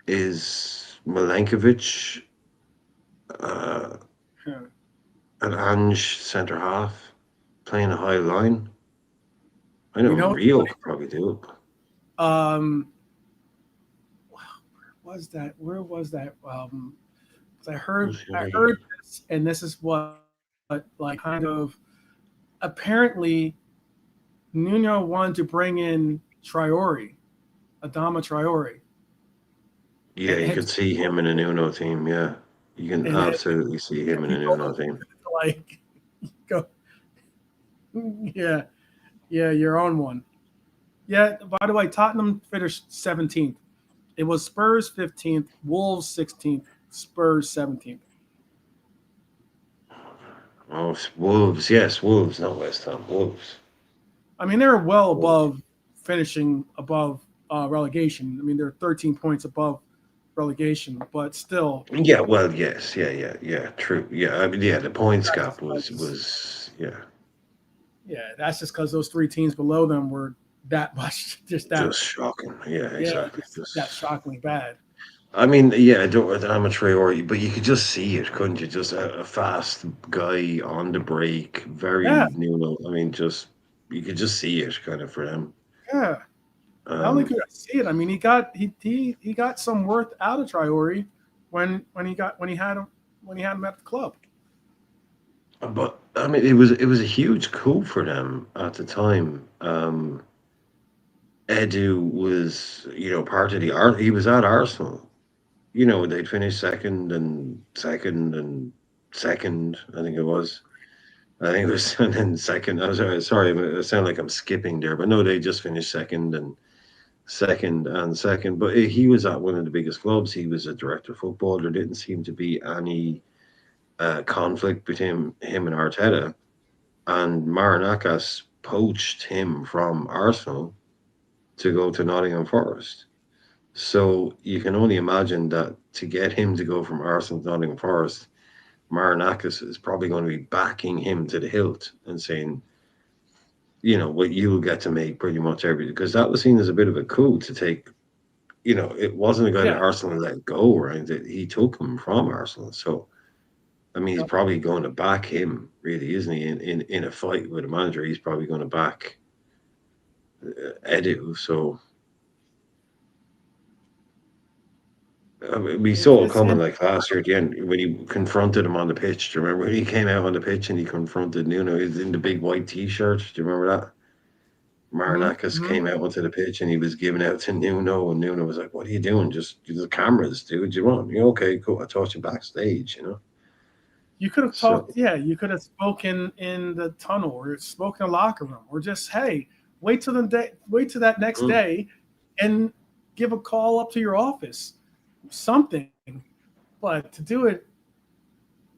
Is Milenkovic uh, Yeah. an Ange centre half playing a high line? I know You know what's Rio could probably do it. funny? Was that? Where was that? 'Cause Who's the I other heard guy? this, and this is what like kind of apparently Nuno wanted to bring in Traore, Adama Traore, Yeah, and you had could see him in a Nuno team. Yeah, you can and had absolutely see him in he a told Nuno him team. like go, yeah, yeah, your own one. Yeah. By the way, Tottenham finished 17th. It was Spurs 15th, Wolves 16th, Spurs 17th. Oh, Wolves. Yes, Wolves, not West Ham. Wolves. I mean, they're well Wolves. above finishing above relegation. I mean, they're 13 points above relegation, but still, Yeah, well, yes, yeah, true. Yeah, I mean, yeah, the points that's gap just was 'cause- was yeah, yeah, that's just because those three teams below them were that much, just that, just shocking. Yeah, yeah, exactly. just that Just, shockingly bad. I mean, yeah, I don't I'm a Traore, but you could just see it, couldn't you? Just a fast guy on the break, Yeah, very Nuno. I mean, just you could just see it kind of for them. yeah. Not only Um, could I see it, I mean, he got some worth out of Traore when he had him at the club. but I mean, it was a huge coup for them at the time. Edu was, part of the art. He was at Arsenal. They'd finished second and second and second. I think it was. I think it was, and then second. I was sorry. I sound like I'm skipping there, but no, they just finished second and second and second. But he was at one of the biggest clubs. He was a director of football. There didn't seem to be any conflict between him and Arteta. And Marinakas poached him from Arsenal to go to Nottingham Forest. So you can only imagine that to get him to go from Arsenal to Nottingham Forest, Marinakis is probably going to be backing him to the hilt and saying, what you'll get to make pretty much everything. Because that was seen as a bit of a coup to take, it wasn't a guy that Yeah. Arsenal let go, right? He took him from Arsenal. So, I mean, he's Yep. probably going to back him, really, isn't he? In a fight with a manager, he's probably going to back Edu. So, I mean, we saw it It's coming in. like last year at the end when he confronted him on the pitch. Do you remember when he came out on the pitch and he confronted Nuno? He was in the big white T-shirt. Do you remember that? Marinakis Mm-hmm. came out onto the pitch and he was giving out to Nuno, and Nuno was like, "What are you doing? Just the cameras, dude. You want? You okay? Cool. I taught you backstage. You could have talked, So, yeah, you could have spoken in the tunnel or spoken in the locker room or just, hey, wait till that next mm, day and give a call up to your office, something. But to do it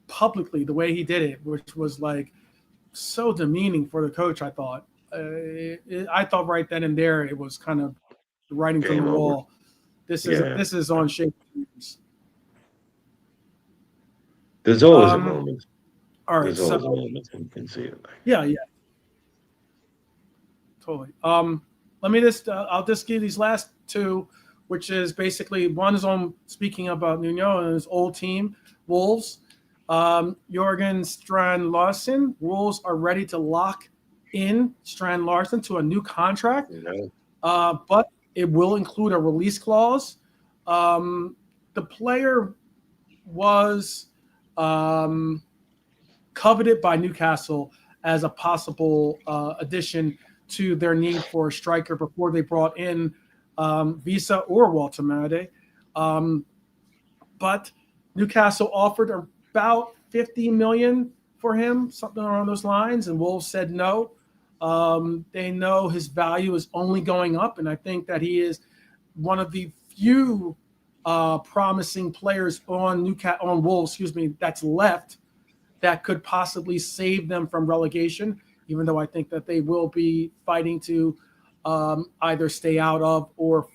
publicly the way he did it, which was like so demeaning for the coach, I thought. I thought right then and there it was kind of the writing's on the game over. wall. This is Yeah, this is on shaky terms. there's always a Um, moment. all right, There's always a so moment, and you can see it. yeah, yeah, totally. Let me just I'll just give these last two, which is basically one is on speaking about Nuno and his old team, Wolves. Jorgen Strand Larsen. Wolves are ready to lock in Strand Larsen to a new contract, You know, but it will include a release clause. The player was um, coveted by Newcastle as a possible addition to their need for a striker before they brought in Visa or Woltemade. Um, but Newcastle offered about 50 million for him, something around those lines, and Wolves said no. They know his value is only going up, and I think that he is one of the few promising players on Wolves, that's left that could possibly save them from relegation. Even though I think that they will be fighting to either stay out of or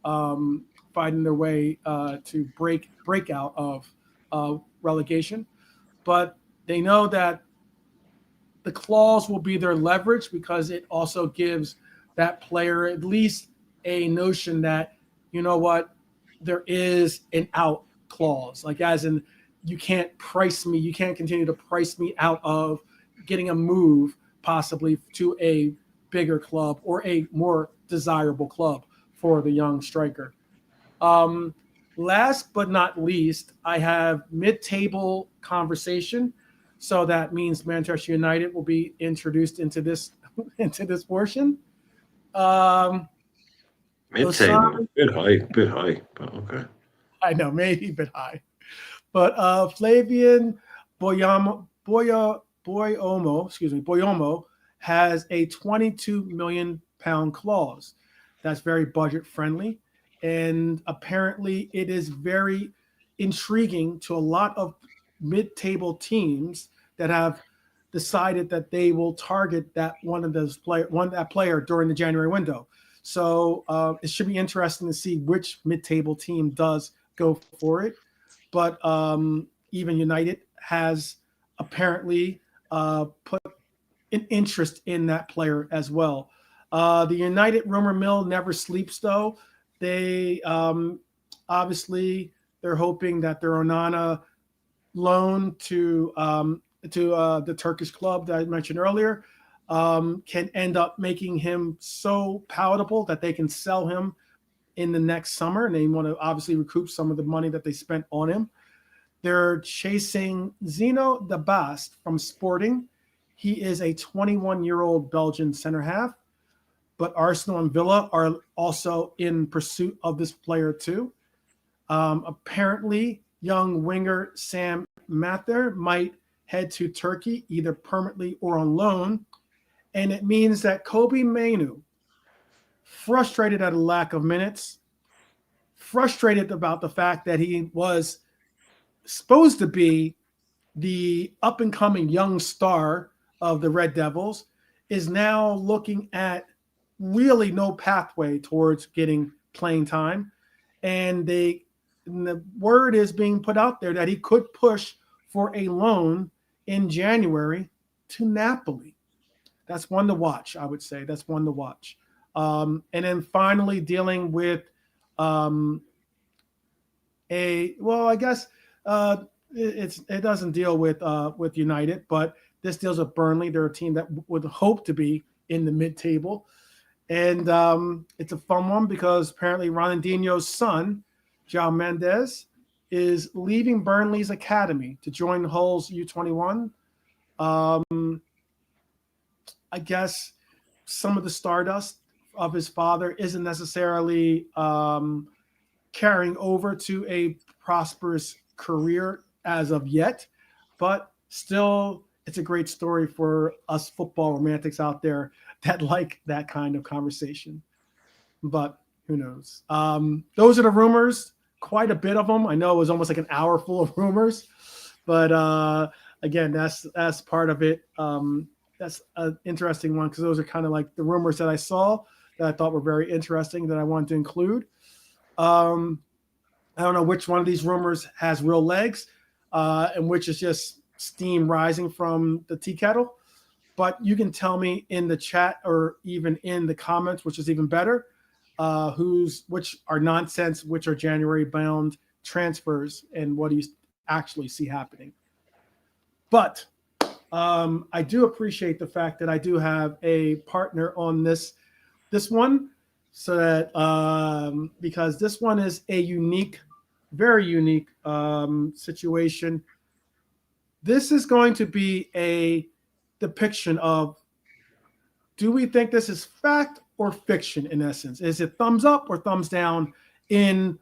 um, fighting their way to break out of relegation. But they know that the clause will be their leverage because it also gives that player at least a notion that, you know what, there is an out clause, like as in you can't continue to price me out of getting a move possibly to a bigger club or a more desirable club for the young striker. Um, Last but not least, I have mid-table conversation. So that means Manchester United will be introduced into this into this portion. Um, mid-table, Osama, bit high, but okay. I know maybe a bit high, but Flavian Boyomo has a 22 million pound clause. That's very budget friendly, and apparently it is very intriguing to a lot of mid-table teams that have decided that they will target that player during the January window. So it should be interesting to see which mid-table team does go for it. But even United has apparently put an interest in that player as well. The United rumor mill never sleeps, though. They obviously they're hoping that their Onana loan to the Turkish club that I mentioned earlier can end up making him so palatable that they can sell him in the next summer, and they want to obviously recoup some of the money that they spent on him. They're chasing Zeno de Bast from Sporting. He is a 21-year-old Belgian center half, but Arsenal and Villa are also in pursuit of this player too. Apparently, young winger Sam Mather might head to Turkey either permanently or on loan, and it means that Kobe Mainu, frustrated at a lack of minutes, frustrated about the fact that he was supposed to be the up and coming young star of the Red Devils, is now looking at really no pathway towards getting playing time, and the word is being put out there that he could push for a loan in January to Napoli. That's one to watch, I would say. That's one to watch. And then finally dealing with I guess it doesn't deal with United, but this deals with Burnley. They're a team that would hope to be in the mid-table. And it's a fun one because apparently Ronaldinho's son, João Mendes, is leaving Burnley's academy to join Hull's U21. I guess some of the stardust of his father isn't necessarily carrying over to a prosperous career as of yet, but still, it's a great story for us football romantics out there that like that kind of conversation. But who knows? Those are the rumors. Quite a bit of them. I know it was almost like an hour full of rumors, but again, that's part of it. That's an interesting one because those are kind of like the rumors that I saw that I thought were very interesting that I wanted to include. I don't know which one of these rumors has real legs and which is just steam rising from the tea kettle. But you can tell me in the chat or even in the comments, which is even better, which are nonsense, which are January bound transfers, and what do you actually see happening. But I do appreciate the fact that I do have a partner on this one, so that because this one is a unique, very unique situation. This is going to be a depiction of, do we think this is fact or fiction in essence? Is it thumbs up or thumbs down in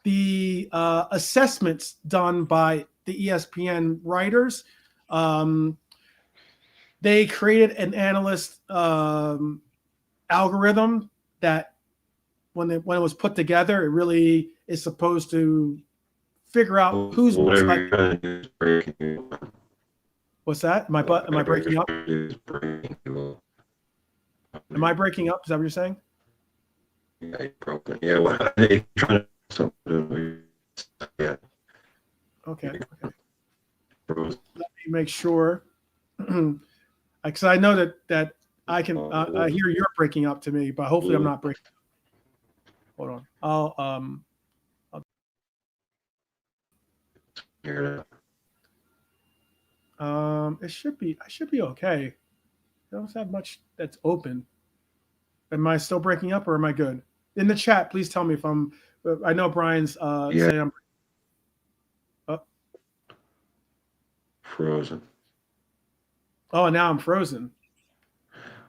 the assessments done by the ESPN writers? They created an analyst algorithm that when it was put together, it really is supposed to figure out who's most likely. What's that? Am I breaking up? Am I breaking up? Is that what you're saying? Yeah, you're broken. Yeah, well, I'm trying to. Yeah. Okay. Let me make sure, because I know that I can. I hear you're breaking up to me, but hopefully I'm not breaking up. Hold on. I'll hear that. It should be. I should be okay. I don't have much that's open. Am I still breaking up or am I good? In the chat, please tell me if I'm. I know Brian's saying I'm. Frozen. Oh, now I'm frozen.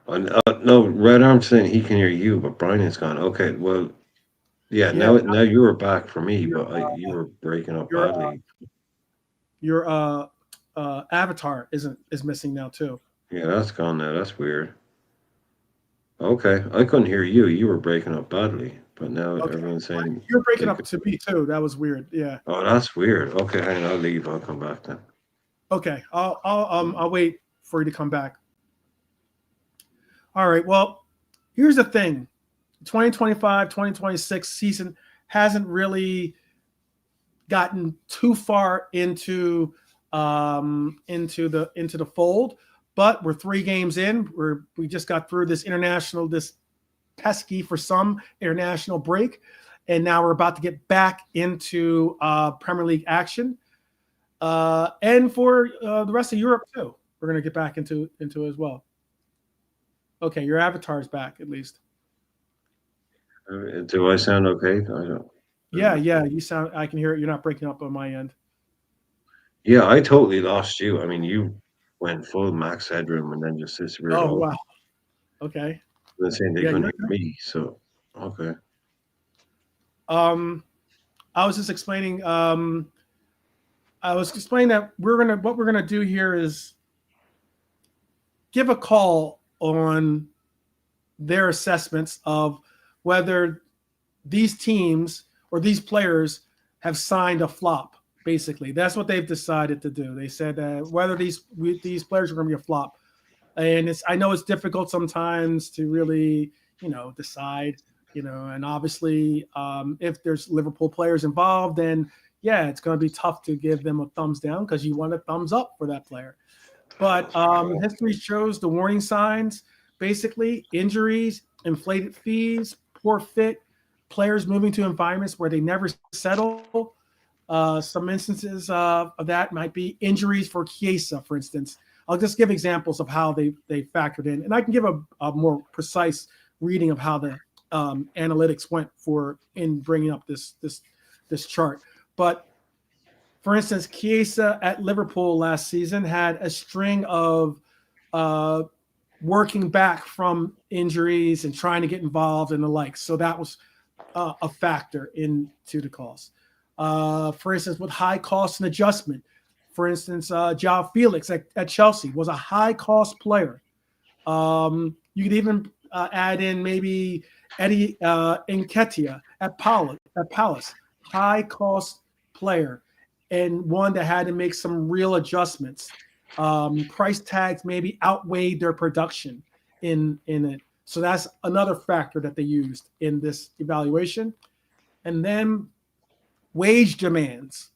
No, Red Arm saying he can hear you, but Brian is gone. Okay, well, yeah. Now you were back for me, but you were breaking up badly. Your avatar is missing now too. Yeah, that's gone now. That's weird. Okay, I couldn't hear you. You were breaking up badly, but now everyone's saying you're breaking up to me too. That was weird. Yeah. Oh, that's weird. Okay, hang on, I'll leave. I'll come back then. Okay, I'll wait for you to come back. All right. Well, here's the thing: 2025-2026 season hasn't really gotten too far into the fold, but we're 3 games in. We just got through this pesky for some international break, and now we're about to get back into Premier League action, and for the rest of Europe too. We're going to get back into as well. Okay, your avatar's back at least. Do I sound okay? I don't. Yeah, you sound. I can hear it. You're not breaking up on my end. Yeah, I totally lost you. I mean, you went full max headroom and then just disappeared. Oh wow. Okay. They're saying they couldn't hear me, so okay. I was just explaining. I was explaining that what we're gonna do here is give a call on their assessments of whether these teams or these players have signed a flop. Basically, that's what they've decided to do. They said that whether these players are going to be a flop, and I know it's difficult sometimes to really decide And obviously, if there's Liverpool players involved, then yeah, it's going to be tough to give them a thumbs down because you want a thumbs up for that player. But history shows the warning signs, basically injuries, inflated fees, poor fit, players moving to environments where they never settle. Some instances of that might be injuries for Chiesa, for instance. I'll just give examples of how they factored in, and I can give a more precise reading of how the analytics went for in bringing up this chart. But for instance, Chiesa at Liverpool last season had a string of working back from injuries and trying to get involved and the like. So that was a factor into the cost. For instance, with high cost and adjustment, for instance, João Felix at Chelsea was a high cost player. You could even add in maybe Eddie Nketiah at Palace, high cost player, and one that had to make some real adjustments. Price tags maybe outweighed their production in it. So that's another factor that they used in this evaluation. And then wage demands.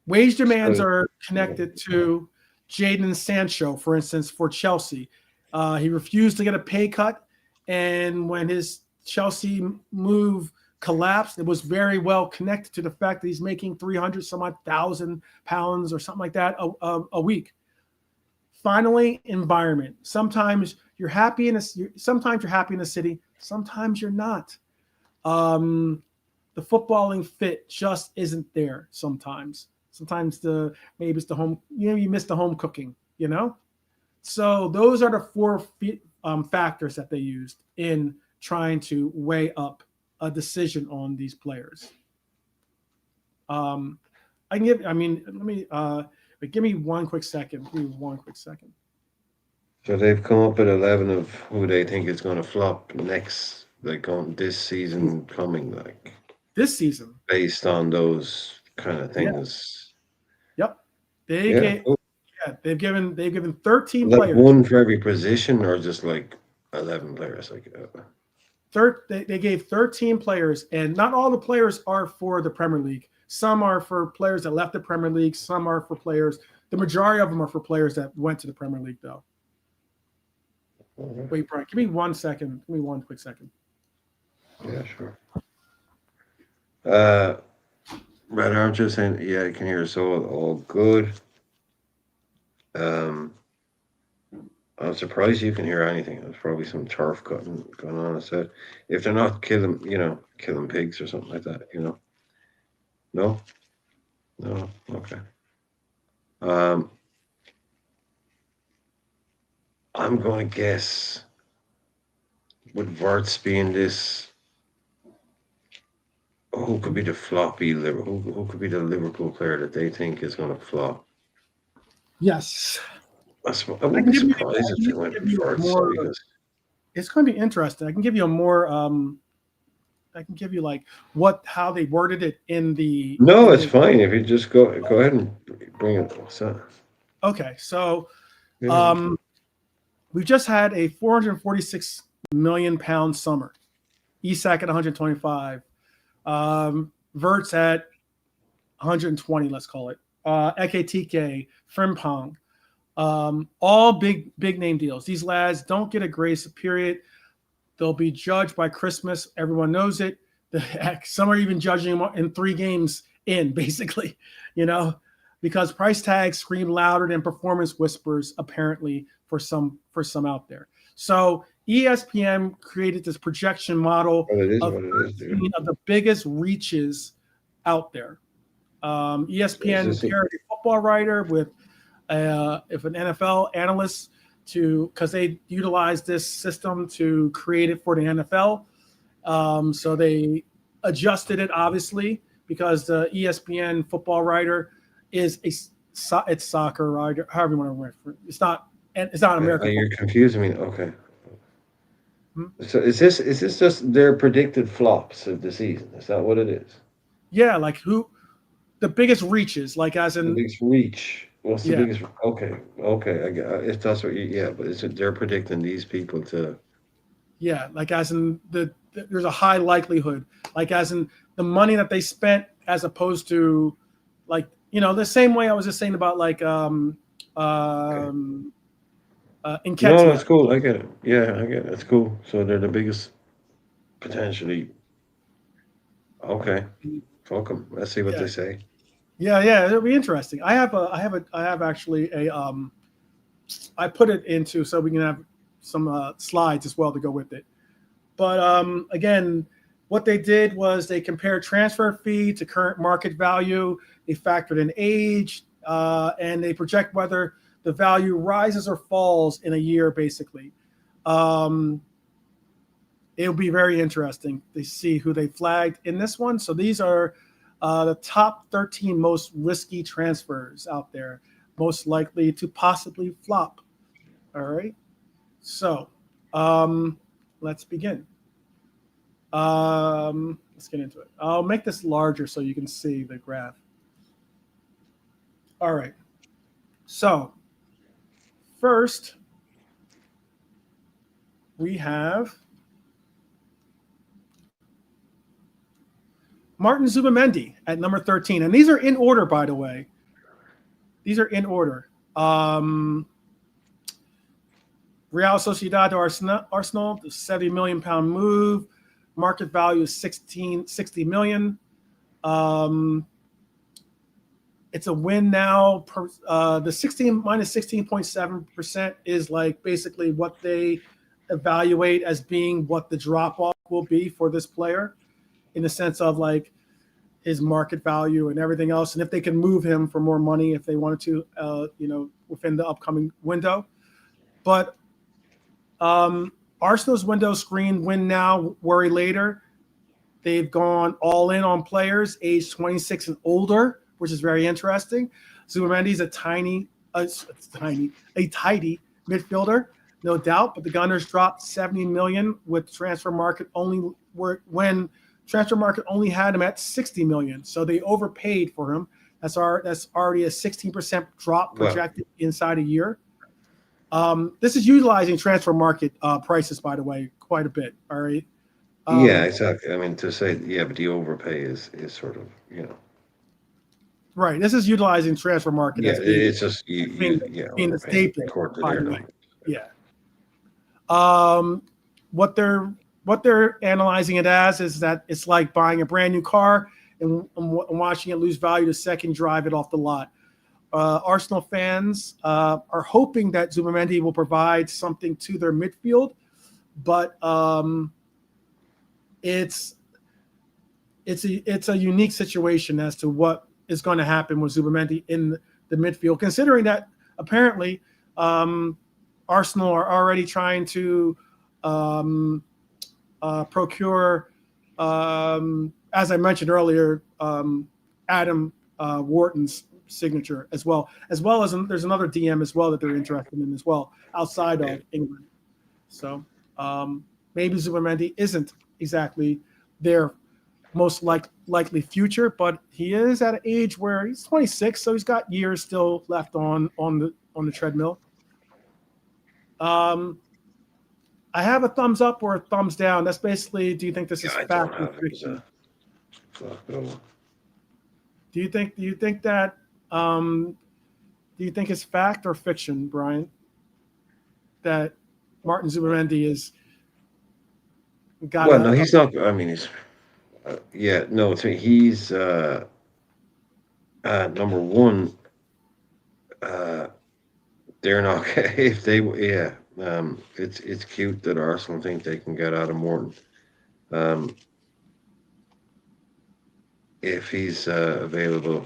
Wage demands are connected to Jadon Sancho, for instance, for Chelsea. He refused to get a pay cut, and when his Chelsea move collapsed, it was very well connected to the fact that he's making 300 some odd thousand pounds or something like that a week. Finally, environment. Sometimes you're happy in a city, sometimes you're not. The footballing fit just isn't there sometimes. Sometimes maybe it's the home, you miss the home cooking, So those are the four factors that they used in trying to weigh up a decision on these players. Give me one quick second. So they've come up with 11 of who they think is going to flop next, like on this season coming, like this season, based on those kind of things. Yep, they've given 13 like players. One for every position, or just like 11 players, like. They gave 13 players, and not all the players are for the Premier League. Some are for players that left the Premier League. Some are for players. The majority of them are for players that went to the Premier League, though. Wait, Brian, give me 1 second. Give me one quick second. Yeah, sure. Red Arm just saying, yeah, I can hear us all good. I'm surprised you can hear anything. There's probably some turf cutting going on instead. If they're not killing pigs or something like that, No? No? Okay. I'm going to guess, with Verts being this, who could be the floppy Liverpool? Who could be the Liverpool player that they think is going to flop? Yes. I wouldn't be surprised if they went with Verts. It's going to be interesting. I can give you a more. I can give you like how they worded it in the. No, it's fine if you just go ahead and bring it. Okay, so we've just had a 446 million pound summer. Isak at 125, Verts at 120. Let's call it. Ekitike, Frimpong, all big name deals. These lads don't get a grace period. They'll be judged by Christmas. Everyone knows it. Some are even judging them in 3 games in, basically, because price tags scream louder than performance whispers, apparently, for some out there. So ESPN created this projection model of the biggest reaches out there. ESPN paired a football writer with an NFL analyst because they utilized this system to create it for the NFL. So they adjusted it, obviously, because the ESPN football writer is it's soccer writer, however you want to refer it. It's not American. You're confusing me. Okay. So is this just their predicted flops of the season? Is that what it is? Yeah, like who the biggest reaches, like as in the biggest reach. What's the biggest? Okay. If that's what but they're predicting these people to. Yeah, like as in there's a high likelihood, like as in the money that they spent, as opposed to, like, the same way I was just saying about like Okay. No, Nketiah. that's cool. I get it. Yeah, I get it. That's cool. So they're the biggest potentially. Okay. Fuck 'em. Let's see what Yeah, they say. yeah, it'll be interesting. I have actually I put it into so we can have some slides as well to go with it. But again, what they did was they compared transfer fee to current market value. They factored in age, and they project whether the value rises or falls in a year, basically. Um, It'll be very interesting to see who they flagged in this one. So these are the top 13 most risky transfers out there, most likely to possibly flop. All right. So let's begin. Let's get into it. I'll make this larger so you can see the graph. All right. So first, we have Martin Zubamendi at number 13. And these are in order, by the way. These are in order. Real Sociedad to Arsenal, the 70 million pound move. Market value is 60 million. It's a win now. The 16 minus 16.7% is like basically what they evaluate as being what the drop off will be for this player, in the sense of like his market value and everything else, and if they can move him for more money if they wanted to, within the upcoming window. But Arsenal's window screen, win now, worry later. They've gone all in on players age 26 and older, which is very interesting. Zubamendi's a tidy midfielder, no doubt. But the Gunners dropped 70 million with transfer market only, when transfer market only had him at 60 million. So they overpaid for him. That's already a 16% drop projected inside a year. This is utilizing transfer market prices, by the way, quite a bit. All right. Yeah, exactly. I mean, to say, yeah, but the overpay is sort of, Right. This is utilizing transfer market yeah, as it's just being the overpaying staple, according to by their the way. numbers. Yeah. What they're analyzing it as is that it's like buying a brand new car and watching it lose value the second you drive it off the lot. Arsenal fans are hoping that Zubamendi will provide something to their midfield, but it's a unique situation as to what is going to happen with Zubamendi in the midfield, considering that apparently Arsenal are already trying to procure, as I mentioned earlier, Adam Wharton's signature as well as there's another DM as well that they're interested in as well outside of England. So maybe Zubamendi isn't exactly their most likely future, but he is at an age where he's 26, so he's got years still left on the treadmill. I have a thumbs up or a thumbs down. That's basically, do you think this is I fact don't or have it as fiction? a Do you think that do you think it's fact or fiction, Brian, that Martin Zubamendi is got well, no, he's not. I mean, he's no. He's number one. Uh, they're not if they it's cute that Arsenal think they can get Adam Morton. Um, if he's available,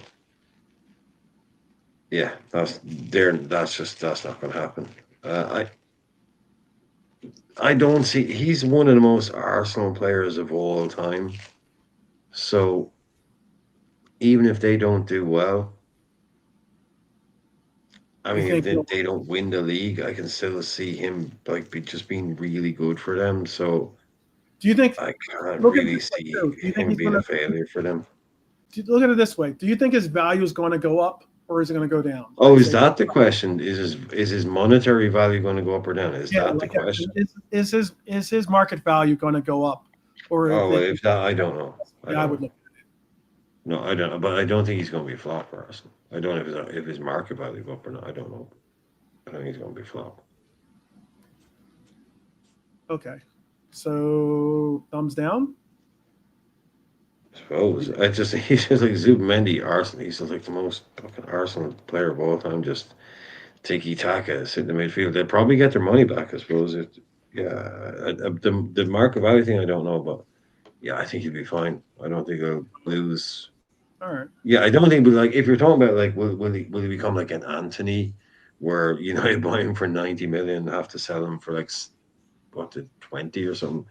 yeah, that's not going to happen. I don't see. He's one of the most Arsenal players of all time. So even if they don't do well, I you mean, if think they don't win the league, I can still see him like just being really good for them. So do you think I can't look at it really this way see too? Do you think him he's being gonna a failure for them. look at it this way? Do you think his value is going to go up or is it going to go down? Oh, I'd is say, that the question? Is his monetary value going to go up or down? Is yeah, that the like question? is his market value going to go up, or Oh, if well, it, if that, I don't know. I yeah, I don't would know. look. No, I don't know. But I don't think he's going to be a flop for Arsenal. I don't know if his market value go up or not. I don't know. I think he's going to be a flop. Okay, so thumbs down. I suppose. I just he's just like Zubimendi, Arsenal. He's just like the most fucking Arsenal player of all time. Just tiki taka, sitting in the midfield. They'll probably get their money back, I suppose. Yeah, the market value thing I don't know, but yeah, I think he'll be fine. I don't think he'll lose. All right. Yeah, I don't think. But like, if you're talking about like, will he become like an Anthony, where you buy him for 90 million, and have to sell him for like what the 20 or something?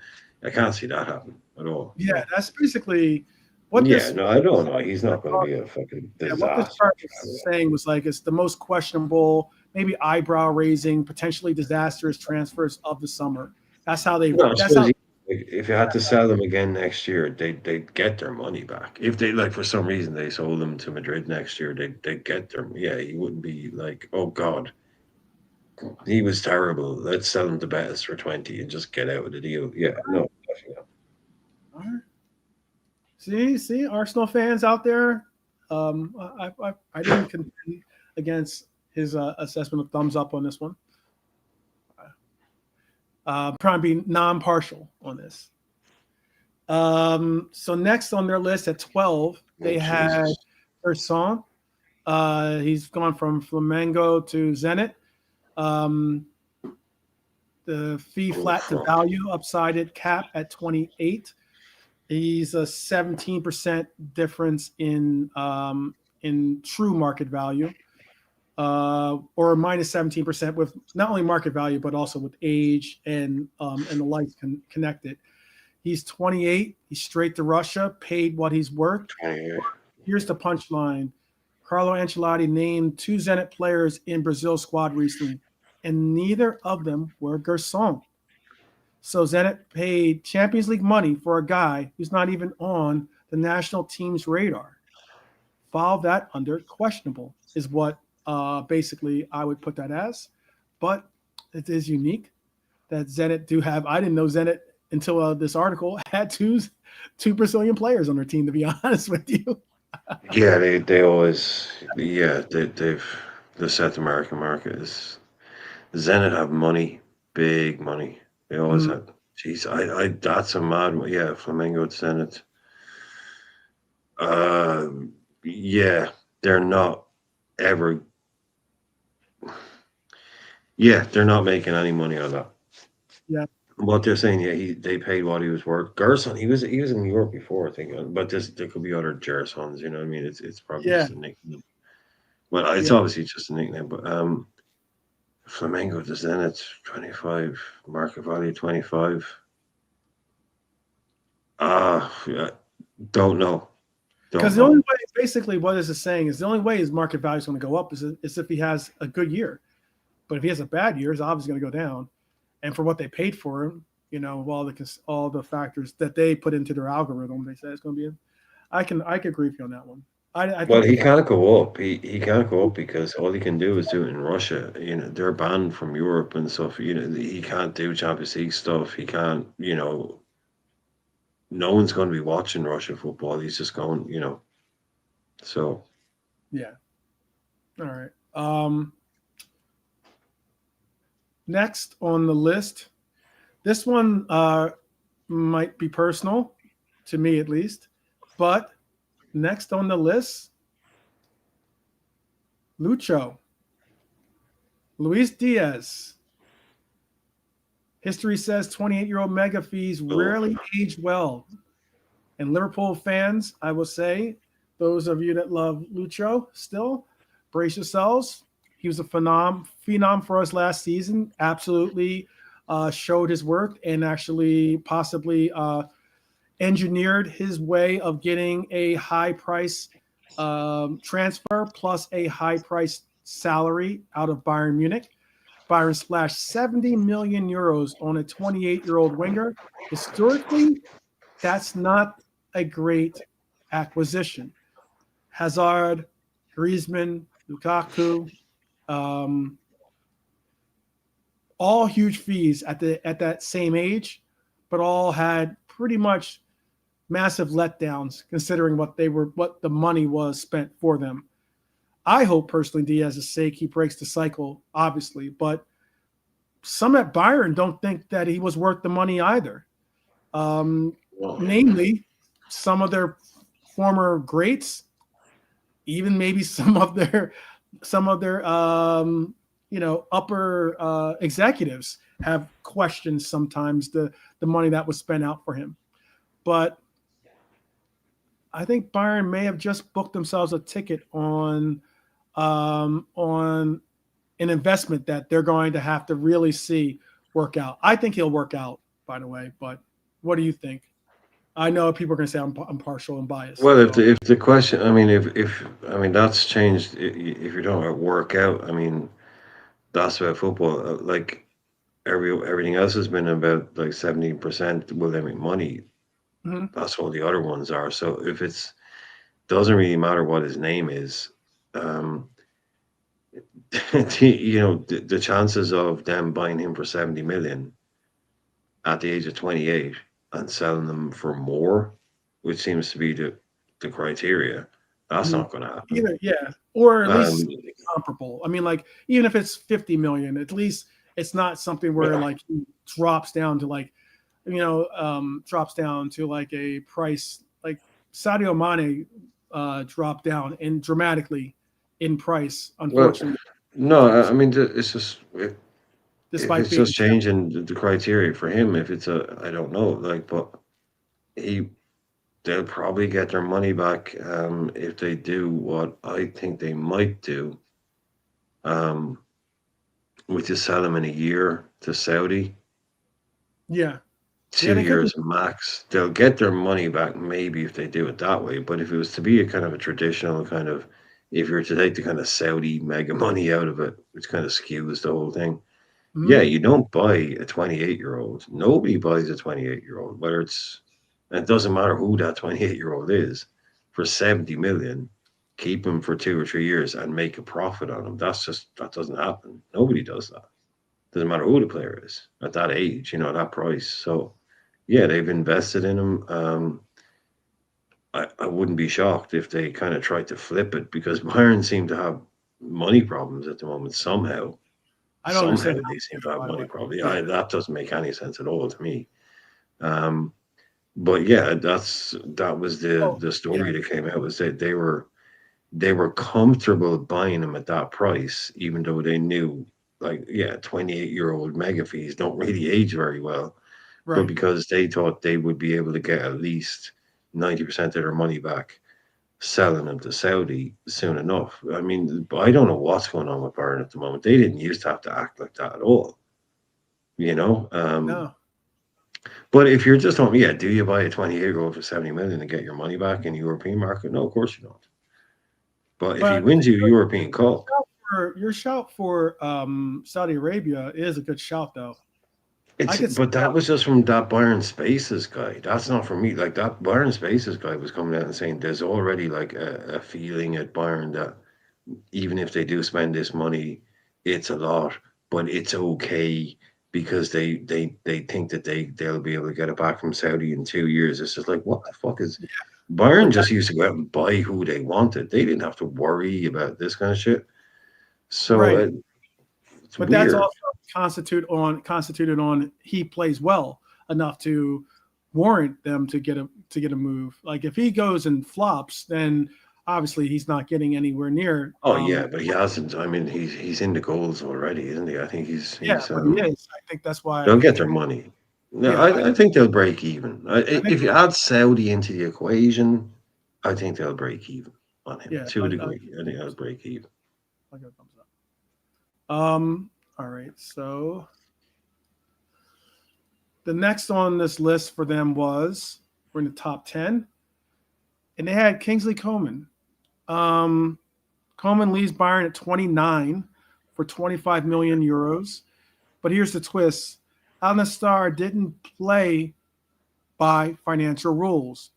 I can't see that happen at all. Yeah, No. that's basically what Yeah, this. no, I don't know. He's not going to be a fucking Yeah, what this disaster. chart was saying was like it's the most questionable, maybe eyebrow raising, potentially disastrous transfers of the summer. That's how they. No, I That's suppose how. if you had to sell them again next year, they'd get their money back. If they like for some reason they sold them to Madrid next year, they'd get their yeah. He wouldn't be like, oh God, he was terrible. Let's sell him to Betis for 20 and just get out of the deal. Yeah, no, definitely not. All right. See, Arsenal fans out there. I didn't contend against his assessment of thumbs up on this one. Trying to be non-partial on this. So next on their list at 12, they Oh, had Jesus. Urson. He's gone from Flamengo to Zenit. Um, the fee Oh flat to fuck. value upsided cap at 28. He's a 17% difference in true market value, or minus 17% with not only market value but also with age and the likes connected. He's 28. He's straight to Russia, paid what he's worth. 20. Here's the punchline: Carlo Ancelotti named two Zenit players in Brazil's squad recently, and neither of them were Gerson. So Zenit paid Champions League money for a guy who's not even on the national team's radar. File that under questionable is what basically I would put that as. But it is unique that Zenit do have. I didn't know Zenit until this article had two Brazilian players on their team. To be honest with you, Yeah, they always yeah they've the South American market is Zenit have money, big money. They always mm, had. Jeez, I that's a mad one. Yeah, Flamengo at Zenit. Yeah, they're not ever. Yeah, they're not making any money on that. yeah, What they're saying, yeah, they paid what he was worth. Gerson, he was in New York before, I think, but there could be other Gersons. You know what I mean? It's probably yeah, just a nickname. Well, it's yeah. obviously just a nickname, but Flamengo to Zenit 25 market value 25. Yeah, don't know, Because don't the only know. way, basically, what this is saying is the only way his market value is going to go up is if he has a good year. But if he has a bad year, it's obviously going to go down. And for what they paid for him, all the factors that they put into their algorithm, they say it's going to be. I can agree with you on that one. I Well, think the he fact, can't go up. He can't go up because all he can do is do it in Russia. They're banned from Europe and stuff. He can't do Champions League stuff. He can't. No one's going to be watching Russian football. He's just going. So yeah. All right. Next on the list, this one might be personal to me at least, but next on the list, Lucho, Luis Diaz. History says 28-year-old mega fees oh, rarely age well. And Liverpool fans, I will say, those of you that love Lucho still, brace yourselves. He was a phenom for us last season. Absolutely showed his worth and actually possibly engineered his way of getting a high price transfer plus a high price salary out of Bayern Munich. Byron splashed 70 million euros on a 28-year-old winger. Historically, that's not a great acquisition. Hazard, Griezmann, Lukaku, all huge fees at that same age, but all had pretty much massive letdowns considering what the money was spent for them. I hope personally Diaz's sake he breaks the cycle, obviously, but some at Bayern don't think that he was worth the money either. Namely, some of their former greats, even maybe some of their upper executives have questioned sometimes the money that was spent out for him. But I think Bayern may have just booked themselves a ticket on an investment that they're going to have to really see work out. I think he'll work out, by the way. But what do you think? I know people are going to say I'm partial and biased. Well, if the question, I mean, if I mean that's changed. If you're talking about workout, I mean, that's about football. Like everything else has been about like 70% will they make money. Mm-hmm. That's all the other ones are. So if it's doesn't really matter what his name is, the chances of them buying him for 70 million at the age of 28 and selling them for more, which seems to be the criteria, that's not going to happen. Either, yeah, or at least comparable. I mean, like even if it's 50 million, at least it's not something where like he drops down to like, drops down to like a price like Sadio Mane dropped down and dramatically in price, unfortunately. No, I mean it's just despite it's just changing the criteria for him. If it's I don't know, like, but they'll probably get their money back if they do what I think they might do, which is sell him in a year to Saudi. Yeah. 2 years max. They'll get their money back maybe if they do it that way. But if it was to be a kind of a traditional kind of, if you're to take the kind of Saudi mega money out of it, which kind of skews the whole thing. Mm-hmm. Yeah, you don't buy a 28-year-old. Nobody buys a 28-year-old, whether it's, and it doesn't matter who that 28-year-old is, for 70 million, keep him for 2 or 3 years and make a profit on him. That doesn't happen. Nobody does that. Doesn't matter who the player is at that age, that price. So, yeah, they've invested in him. I wouldn't be shocked if they kind of tried to flip it because Bayern seem to have money problems at the moment somehow. I don't understand. They seem to have money problems. Yeah, that doesn't make any sense at all to me. But yeah, that was the story that came out, was that they were comfortable buying him at that price, even though they knew, like, 28-year-old mega fees don't really age very well. Right. But because they thought they would be able to get at least 90% of their money back selling them to Saudi soon enough. I mean, I don't know what's going on with Bayern at the moment. They didn't used to have to act like that at all. No. But if you're just talking, do you buy a 28-year-old for 70 million and get your money back in the European market? No, of course you don't. But if he wins you European Cup, your shout for Saudi Arabia is a good shout, though. But that was just from that Byron Spaces guy. That's not from me. Like, that Byron Spaces guy was coming out and saying there's already like a feeling at Byron that even if they do spend this money, it's a lot, but it's okay because they think that they'll be able to get it back from Saudi in 2 years. It's just like, what the fuck is Byron just used to go out and buy who they wanted. They didn't have to worry about this kind of shit. So right. But weird. That's also constituted on he plays well enough to warrant them to get a move. Like if he goes and flops, then obviously he's not getting anywhere near. Oh yeah, but he hasn't. I mean, he's in the goals already, isn't he? I think he's he is. I think that's why they'll get their money. No, I think they'll break even. If you add Saudi into the equation, I think they'll break even on him to a degree. I think they'll break even. I'll give a thumbs up. All right, so the next on this list for them we're in the top 10, and they had Kingsley Coman. Coman leaves Bayern at 29 for 25 million euros. But here's the twist. Al Nassr didn't play by financial rules.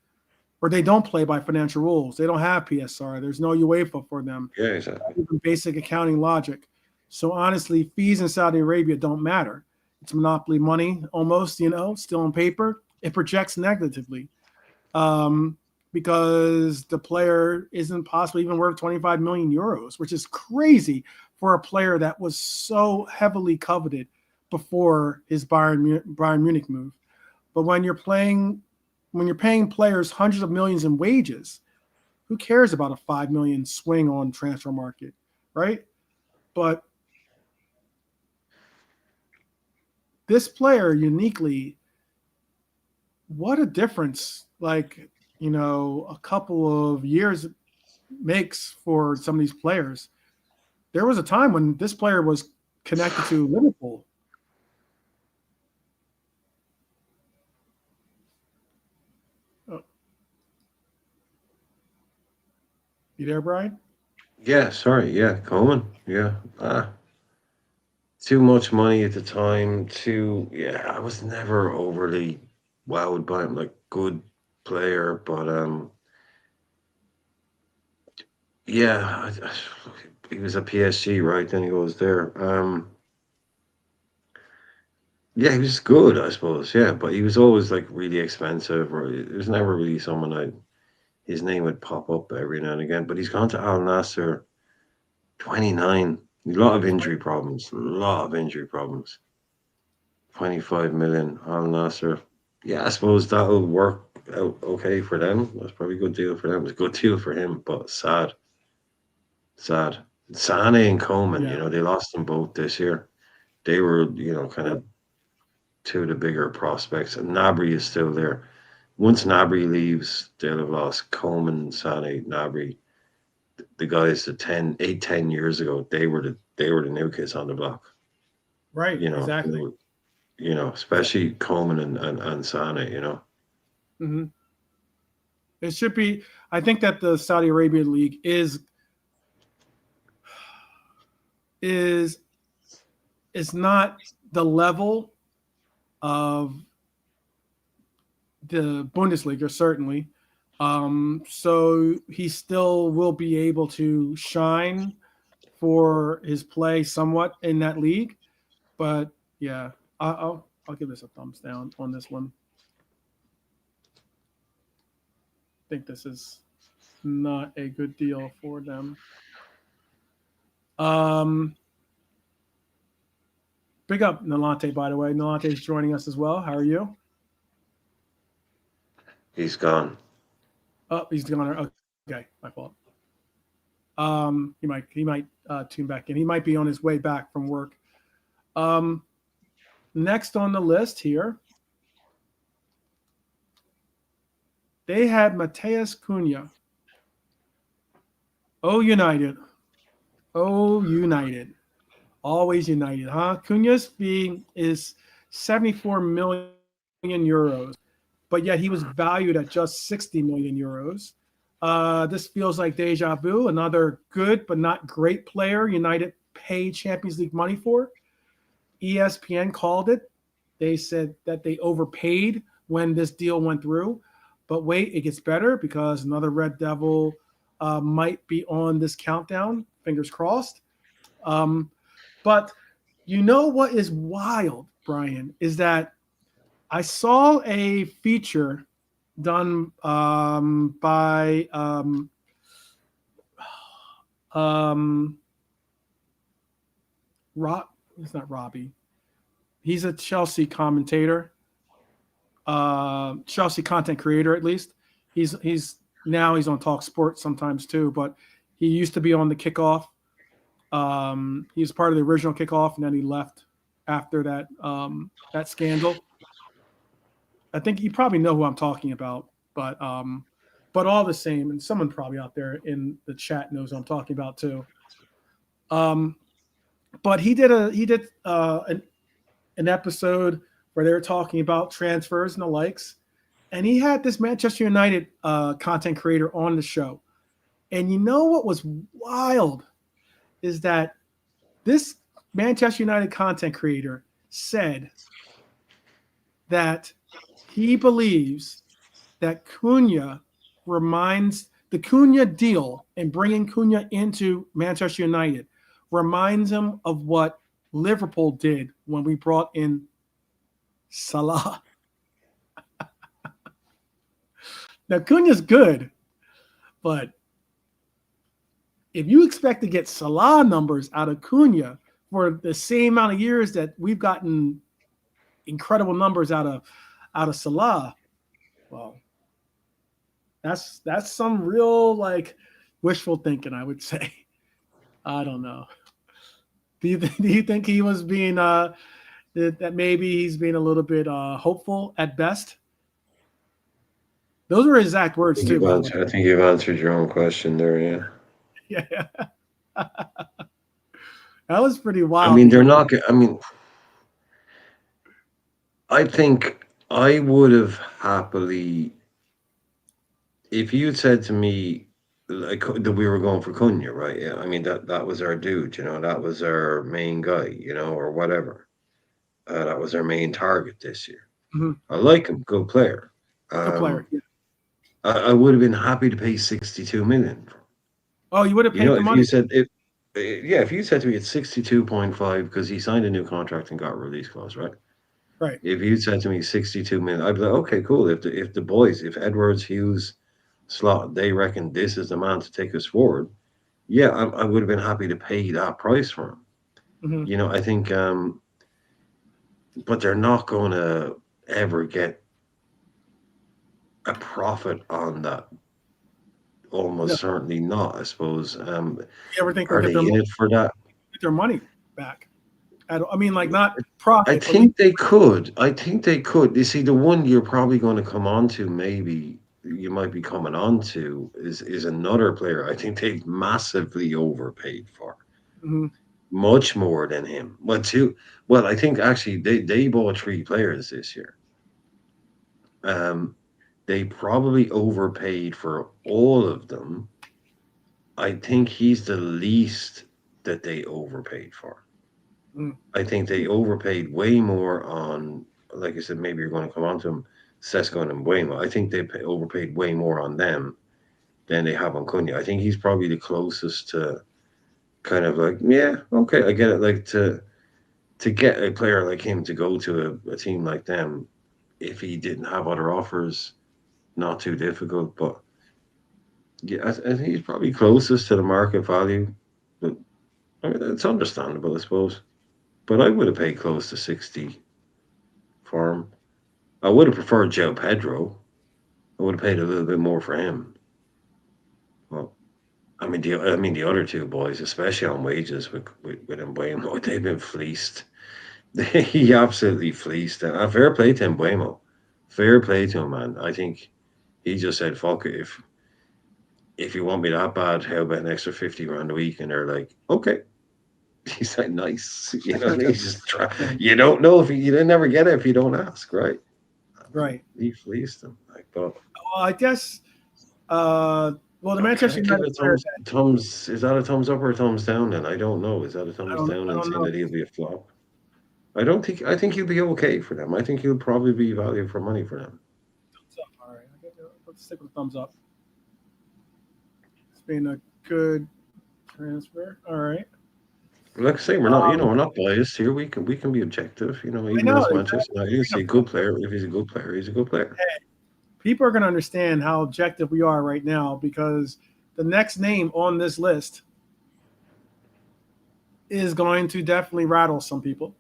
or they don't play by financial rules. They don't have PSR. There's no UEFA for them. Yeah, exactly. Even basic accounting logic. So honestly, fees in Saudi Arabia don't matter. It's monopoly money almost, still on paper. It projects negatively because the player isn't possibly even worth 25 million euros, which is crazy for a player that was so heavily coveted before his Bayern Munich move. But when you're paying players hundreds of millions in wages, who cares about a 5 million swing on transfer market, right? But this player uniquely, what a difference, a couple of years makes for some of these players. There was a time when this player was connected to Liverpool. Oh. You there, Brian? Yeah, sorry. Yeah, Coleman. Yeah. Too much money at the time. Yeah, I was never overly wowed by him. Like, good player, but yeah, he was at PSG, right? Then he goes there. Yeah, he was good, I suppose. Yeah, but he was always like really expensive, or it was never really someone his name would pop up every now and again. But he's gone to Al Nasser, 29. A lot of injury problems. A lot of injury problems. 25 million Al Nasser. Yeah, I suppose that'll work out okay for them. That's probably a good deal for them. It's a good deal for him, but sad. Sad. Sane and Coleman, Yeah. they lost them both this year. They were, kind of two of the bigger prospects. And Nabry is still there. Once Nabry leaves, they'll have lost Coleman, Sane, Nabry. The guys that 10 years ago, they were the new kids on the block. Right, You know, exactly. especially Coleman and Sane. Mm-hmm. It should be. I think that the Saudi Arabian League is not the level of the Bundesliga, certainly. So he still will be able to shine for his play somewhat in that league. But yeah, I'll give this a thumbs down on this one. I think this is not a good deal for them. Big up Nalante, by the way. Nalante is joining us as well. How are you? He's gone. Oh, he's gone. Okay, my fault. He might tune back in. He might be on his way back from work. Next on the list here, they had Mateus Cunha. Oh, United. Oh, United. Always United, huh? Cunha's fee is 74 million euros, but yet he was valued at just 60 million euros. This feels like deja vu. Another good but not great player United paid Champions League money for. ESPN called it. They said that they overpaid when this deal went through. But wait, it gets better because another Red Devil might be on this countdown. Fingers crossed. But you know what is wild, Brian, is that I saw a feature done by it's not Robbie. He's a Chelsea commentator, Chelsea content creator at least. He's now he's on Talk Sports sometimes too, but he used to be on the Kickoff. He was part of the original Kickoff, and then he left after that scandal. I think you probably know who I'm talking about, but all the same, and someone probably out there in the chat knows who I'm talking about too. But he did an episode where they were talking about transfers and the likes, and he had this Manchester United content creator on the show. And you know what was wild is that this Manchester United content creator said that he believes that Cunha reminds the Cunha deal and bringing Cunha into Manchester United reminds him of what Liverpool did when we brought in Salah. Now, Cunha's good, but if you expect to get Salah numbers out of Cunha for the same amount of years that we've gotten incredible numbers out of Salah, well, that's some real like wishful thinking, I would say. I don't know. Do you think he was being that maybe he's being a little bit hopeful at best? Those were his exact words too. I think you've answered your own question there. Yeah. Yeah. That was pretty wild. I mean, they're not. I mean, I think I would have happily, if you'd said to me like that we were going for Cunha, right? Yeah, I mean that was our dude, that was our main guy, or whatever. That was our main target this year. Mm-hmm. I like him, good player. Good player. Yeah. I would have been happy to pay 62 million. Oh, you would have paid the money. If you said to me it's 62.5 because he signed a new contract and got a release clause, right? Right. If you said to me 62 million, I'd be like, okay, cool. If the boys, if Edwards, Hughes, Slot, they reckon this is the man to take us forward, yeah, I would have been happy to pay that price for him. Mm-hmm. I think, but they're not going to ever get a profit on that. Almost certainly not, I suppose. You ever think are they in it for that? Get their money back? I mean, like not profit. I think they could. You see, the one you're probably going to come on to, maybe you might be coming on to, is another player I think they've massively overpaid for. Mm-hmm. Much more than him. Well, I think actually they bought 3 players this year. They probably overpaid for all of them. I think he's the least that they overpaid for. I think they overpaid way more on, like I said, maybe you're going to come on to him, Sesko and Boyomo. I think they overpaid way more on them than they have on Cunha. I think he's probably the closest to kind of like, yeah, okay, I get it. Like to get a player like him to go to a team like them, if he didn't have other offers, not too difficult. But yeah, I think he's probably closest to the market value. But I mean, it's understandable, I suppose. But I would have paid close to 60 for him. I would have preferred Joe Pedro. I would have paid a little bit more for him. Well, I mean the other 2 boys, especially on wages with Mbuemo, they've been fleeced. He absolutely fleeced them. Fair play to Mbuemo. Fair play to him, man. I think he just said, "Fuck it. If you want me that bad, how about an extra 50 grand a week?" And they're like, "Okay." He's like, "Nice." He's just try. You don't know if you never get it if you don't ask, right? Right. He fleeced them. Well, I guess. The Manchester United thumbs. Is that a thumbs up or a thumbs down? And I don't know. Is that a thumbs down and saying that he'll be a flop? I think he'll be okay for them. I think he'll probably be value for money for them. Thumbs up. All right. Let's stick with thumbs up. It's been a good transfer. All right. Like I say, we're not biased here. We can be objective. Even as Manchester United, he's a good player. If he's a good player, he's a good player. Hey, people are going to understand how objective we are right now because the next name on this list is going to definitely rattle some people.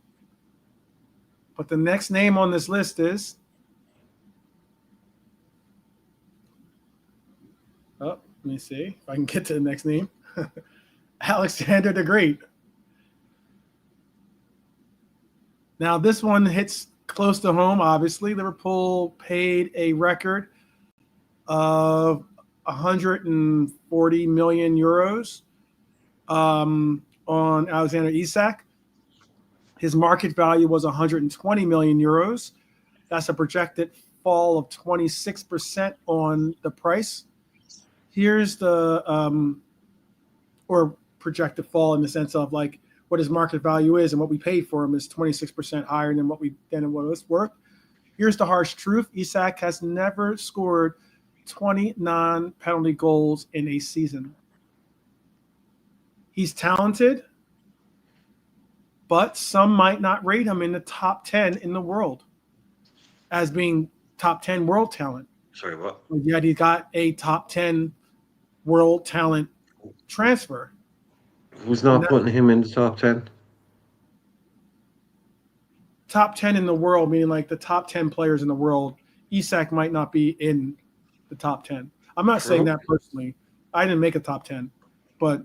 But the next name on this list is let me see if I can get to the next name. Alexander the Great. Now, this one hits close to home, obviously. Liverpool paid a record of 140 million euros on Alexander Isak. His market value was 120 million euros. That's a projected fall of 26% on the price. Here's the or projected fall in the sense of like what his market value is and what we paid for him is 26% higher than what it was worth. Here's the harsh truth. Isak has never scored 20 non-penalty goals in a season. He's talented, but some might not rate him in the top 10 in the world as being top 10 world talent. Sorry, what? But yet he got a top 10 world talent transfer. Who's And not that putting him in the top 10? top 10 in the world, meaning like the top 10 players in the world, Isak might not be in the top 10. I'm not saying True. that personally. I didn't make a top 10, but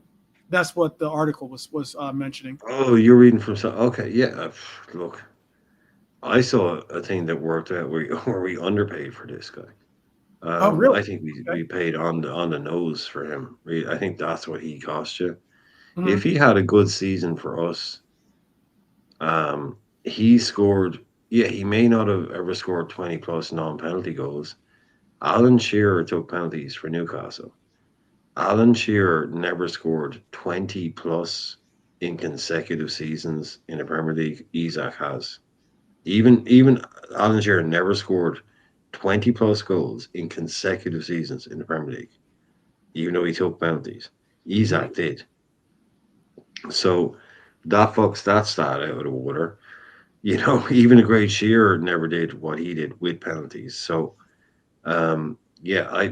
that's what the article was mentioning. Oh, you're reading from some. Okay, yeah. Look, I saw a thing that worked out where we underpaid for this guy. Oh, really? I think Okay. we paid on the nose for him. I think that's what he cost you. Mm-hmm. If he had a good season for us, he scored. Yeah, he may not have ever scored 20 plus non-penalty goals. Alan Shearer took penalties for Newcastle. Alan Shearer never scored 20 plus in consecutive seasons in the Premier League. Isak has. Even Alan Shearer never scored 20 plus goals in consecutive seasons in the Premier League, even though he took penalties. Mm-hmm. Isak did. So that fucks that stat out of the water. Even a great Shearer never did what he did with penalties. So yeah,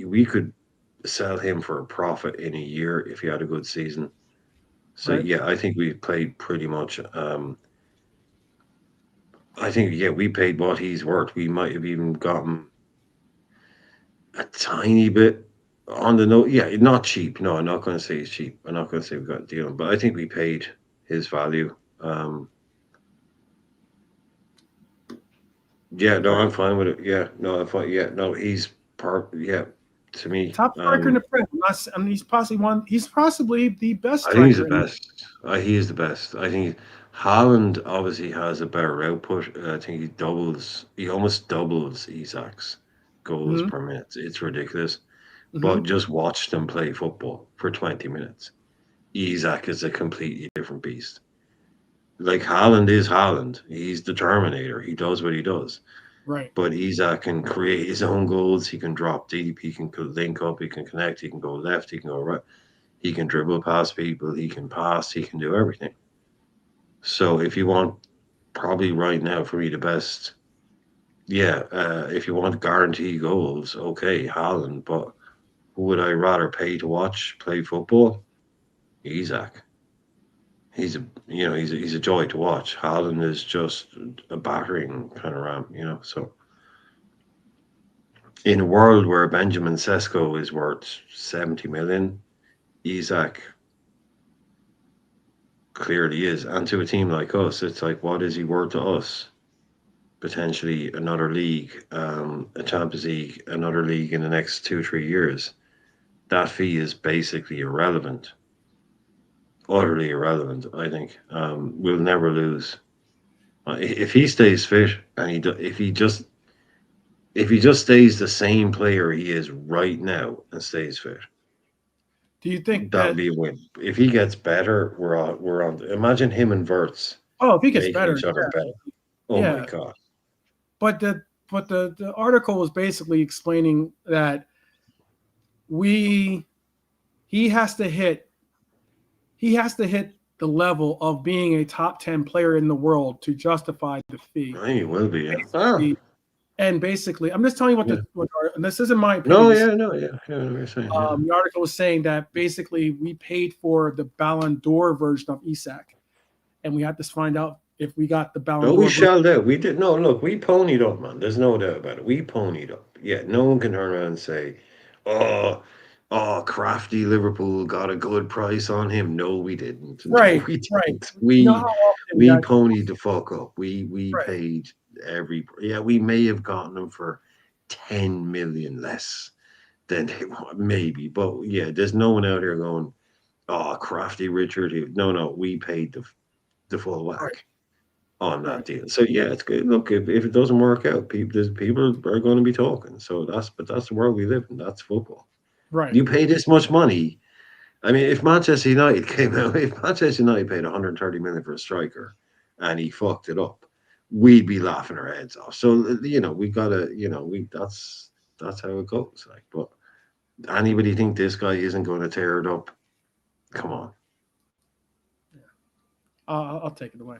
we could sell him for a profit in a year if he had a good season. So Right. yeah, I think we played pretty much. I think yeah, we paid what he's worth. We might have even gotten a tiny bit on the note. Yeah, not cheap. No, I'm not going to say it's cheap. I'm not going to say we got a deal, but I think we paid his value. Yeah, no, Right. I'm fine with it. Yeah, no, I'm fine. Yeah, no, he's part. Yeah, to me, Top striker in the Prem. I mean, he's possibly one. He's possibly the best I think he's the striker in. best. He is the best. I think Haaland obviously has a better output. I think he almost doubles Isak's goals Mm-hmm. per minute. It's ridiculous. Mm-hmm. But just watch them play football for 20 minutes. Isak is a completely different beast. Like Haaland is Haaland. He's the Terminator. He does what he does. Right. But Isak can create his own goals. He can drop deep. He can link up. He can connect. He can go left. He can go right. He can dribble past people. He can pass. He can do everything. So if you want, probably right now for me the best, yeah. If you want guarantee goals, okay, Haaland. But who would I rather pay to watch play football? Isak. He's a joy to watch. Haaland is just a battering kind of ram. So in a world where Benjamin Sesko is worth 70 million, Isak clearly is. And to a team like us, it's like, what is he worth to us? Potentially another league, a Champions League, another league in the next 2-3 years. That fee is basically irrelevant, utterly irrelevant. I think we'll never lose if he stays fit and if he just stays the same player he is right now and stays fit. Do you think That'll that? be a win. If he gets better, we're on. Imagine him and Verts Oh, if he gets making better, each other better. Oh my yeah. god! But the article was basically explaining that we he has to hit he has to hit the level of being a top 10 player in the world to justify the fee. I think he will be. Yeah. Ah, Basically, and basically, I'm just telling you yeah. and this isn't my opinion. No, This yeah, no, yeah, yeah. What you're saying, yeah. the article was saying that basically we paid for the Ballon d'Or version of Isak, and we had to find out if we got the Ballon No, we d'Or version. shelled out. We did. No, look, we ponied up, man. There's no doubt about it. We ponied up. Yeah, no one can turn around and say, "Oh, crafty Liverpool got a good price on him." No, we didn't. No, Right, we right. didn't. You know how We often we that ponied the fuck up. We right. paid every. Yeah, we may have gotten him for 10 million less than they want, maybe. But yeah, there's no one out here going, "Oh, crafty Richard." No, no, we paid the full Right, whack on right, that deal. So yeah, it's good. Look, if it doesn't work out, people are going to be talking. So that's the world we live in. That's football. right. You pay this much money. I mean, if Manchester United came out, if Manchester United paid 130 million for a striker, and he fucked it up, we'd be laughing our heads off. So we gotta, we that's how it goes. Like, but anybody think this guy isn't going to tear it up? Come on. I'll take it away.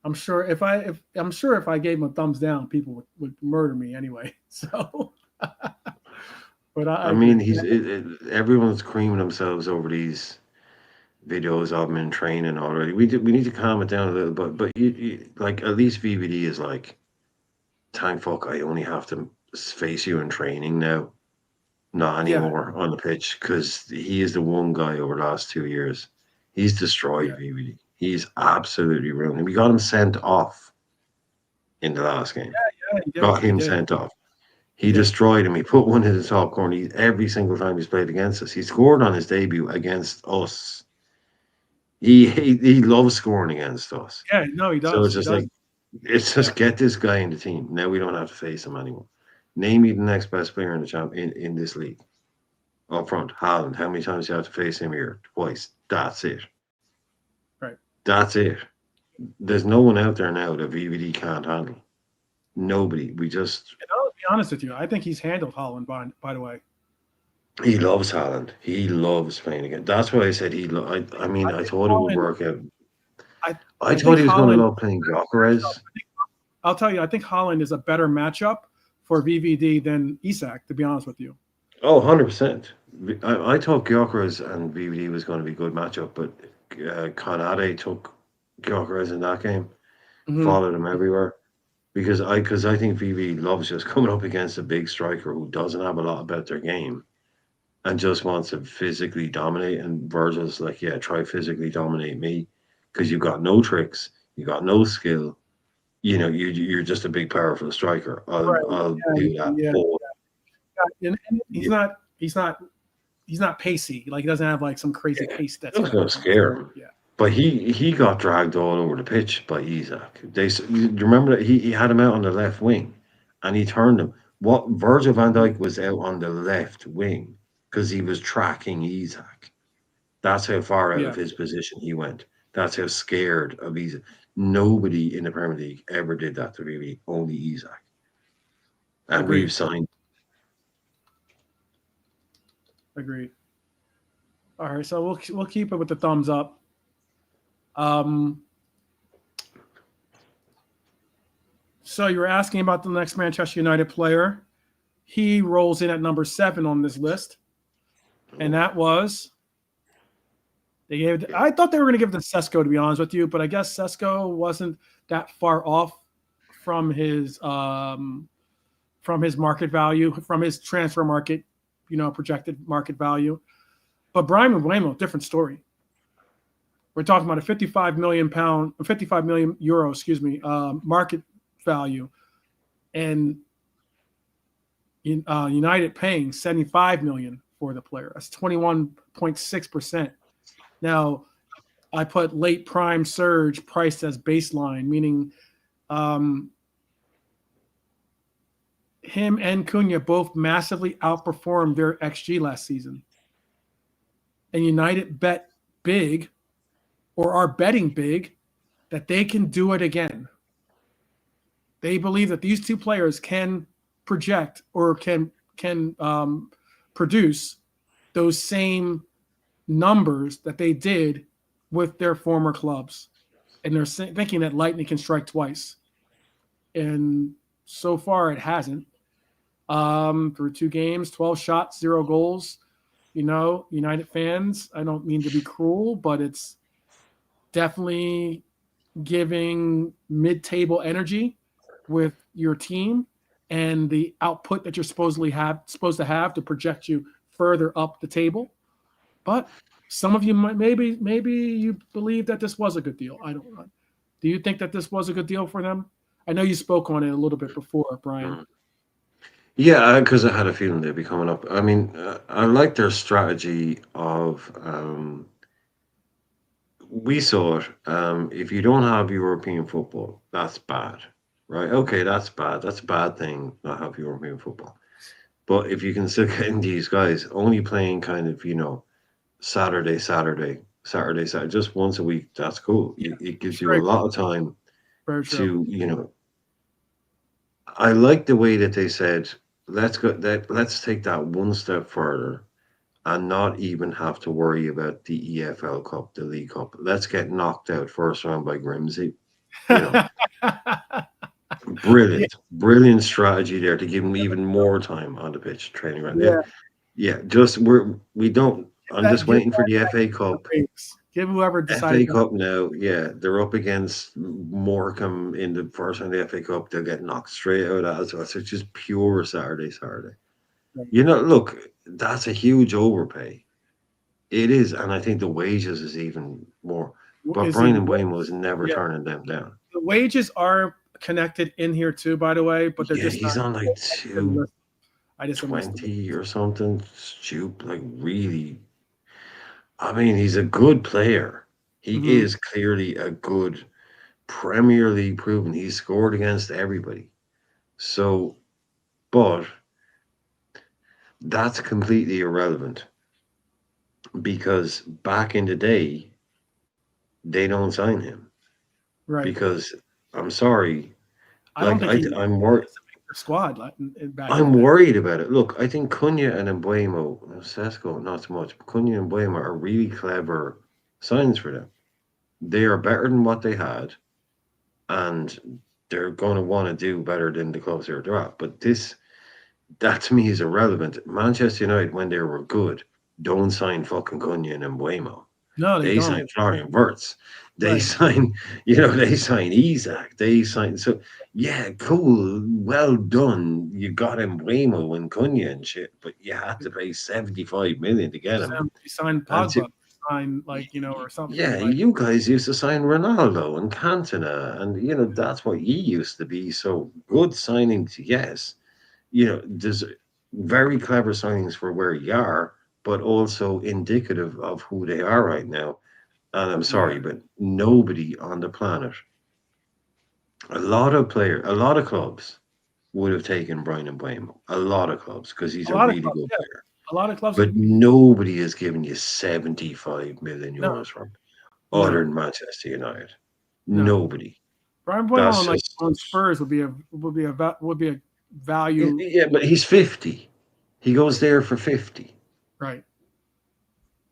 I'm sure if I gave him a thumbs down, people would murder me anyway. So, but I I mean, agree. Yeah, everyone's creaming themselves over these videos of him in training already. We need to calm it down a little, but like at least VVD is like, thank fuck I only have to face you in training now, not yeah, anymore on the pitch, because he is the one guy over the last 2 years. He's destroyed yeah, VVD. He's absolutely ruined him. We got him sent off in the last game. yeah. He did. Got He him did. sent off. He He did. destroyed him. He put one in the top corner. Every single time he's played against us, he scored on his debut against us. He loves scoring against us. Yeah, no, he So does. it's He just does. like, it's Yeah, just get this guy in the team. Now we don't have to face him anymore. Name me the next best player in the in this league. Up front, Haaland. How many times do you have to face him here? Twice. That's it. right. That's it. There's no one out there now that VVD can't handle. Nobody. We just And I'll be honest with you. I think he's handled Holland. By the way, He loves Haaland. He loves playing again. That's why I said he. I mean, I I think thought it would Holland. work out. I I I thought think he was going to Holland. love playing Gyökeres. I'll tell you. I think Holland is a better matchup for VVD than Isak. To be honest with you. Oh, 100%. I thought Gyökeres and VVD was going to be a good matchup, but Konate took Gyökeres in that game, Hmm. followed him everywhere. Because I think VVD loves just coming up against a big striker who doesn't have a lot about their game and just wants to physically dominate. And Virgil's like, yeah, try physically dominate me because you've got no tricks, you got no skill. You're just a big, powerful striker. Right. I'll Yeah. do that. Yeah. But And he's yeah, not. He's not pacey. Like he doesn't have like some crazy pace that's that's going going to to scare him. Yeah. But he got dragged all over the pitch by Isak. You remember that he had him out on the left wing, and he turned him. What Virgil van Mhm. Dijk was out on the left wing because he was tracking Isak. That's how far out of Yeah. his position he went. That's how scared of Isak. Nobody in the Premier League ever did that to Vivi, only Isak. And we've Agreed. signed. Agreed. All right. So we'll keep it with the thumbs up. Um. So you were asking about the next Manchester United player. He rolls in at number 7 on this list, and that was they gave. I thought they were going to give it to Sesko, to be honest with you, but I guess Sesko wasn't that far off from his market value, from his transfer market, projected market value. But Brian Maignan, different story. We're talking about a 55 million euro, excuse me, market value, and United paying 75 million for the player. That's 21.6%. Now, I put late prime surge priced as baseline, meaning him and Cunha both massively outperformed their XG last season. And United bet big, or are betting big, that they can do it again. They believe that these two players can project or can produce those same numbers that they did with their former clubs, and they're thinking that lightning can strike twice. And so far, it hasn't. Through 2 games, 12 shots, 0 goals. United fans, I don't mean to be cruel, but it's definitely giving mid-table energy with your team and the output that you're supposed to have to project you further up the table. But some of you maybe you believe that this was a good deal. I don't know. Do you think that this was a good deal for them? I know you spoke on it a little bit before, Brian. Mm. Yeah, because I had a feeling they'd be coming up. I mean, I like their strategy of we saw it. If you don't have European football, that's bad, right? Okay, that's bad. That's a bad thing not have European football. But if you can still get in these guys only playing kind of, Saturday, Saturday, Saturday, Saturday, just once a week, that's cool. Yeah, It gives it's you a very lot cool. of time Very true. to, I like the way that they said, let's take that one step further and not even have to worry about the EFL Cup, the League Cup. Let's get knocked out first round by Grimsby. You know, Yeah, brilliant strategy there to give him even more time on the pitch, training around. Yeah, yeah. yeah. Just we don't. I'm just Give waiting for the FA Cup. give whoever FA decided that. Cup now, yeah, they're up against Morecambe in the first round of the FA Cup. They'll get knocked straight out of that as well. So it's just pure Saturday. You know, look, that's a huge overpay. It is, and I think the wages is even more. But Is Brian even and Wayne was never yeah. turning them down. The wages are connected in here too, by the way, but they're Yeah, just he's not. on like I just missed them. 220 or something. Stupid, like really. I mean, he's a good player. He Hmm. is clearly a good Premier League proven. He's scored against everybody. So, but that's completely irrelevant because back in the day, they don't sign him Right. because I'm sorry, I don't like think he I'm worried. was a bigger squad like, back in the I'm day. worried about it. Look, I think Cunha and Mbuemo, Sesko, not so much, but Cunha and Mbuemo are really clever signs for them. They are better than what they had, and they're going to want to do better than the clubs they're at. But that to me is irrelevant. Manchester United, when they were good, don't sign fucking Cunha and Mbuemo. No, they They don't. sign Florian Wirtz. They Right. sign, they sign Isaac. They sign, so yeah, cool, well done. You got him Waymo and Cunha and shit, but you had to pay 75 million to get him. You signed And to, Pogba, sign or something yeah, like. you guys used to sign Ronaldo and Cantona, and that's what he used to be. So good signings, yes. There's very clever signings for where you are, but also indicative of who they are right now. And I'm Yeah. sorry, but nobody on the planet, a lot of clubs would have taken Brian Mbeumo. A lot of clubs, because he's A a lot of really clubs. good Yeah. player. A lot of clubs. But nobody is giving you 75 million No. euros from other No. than Manchester United. No. Nobody. Brian Boyle That's on just Spurs would be a value. yeah, but he's 50. He goes there for 50. Right.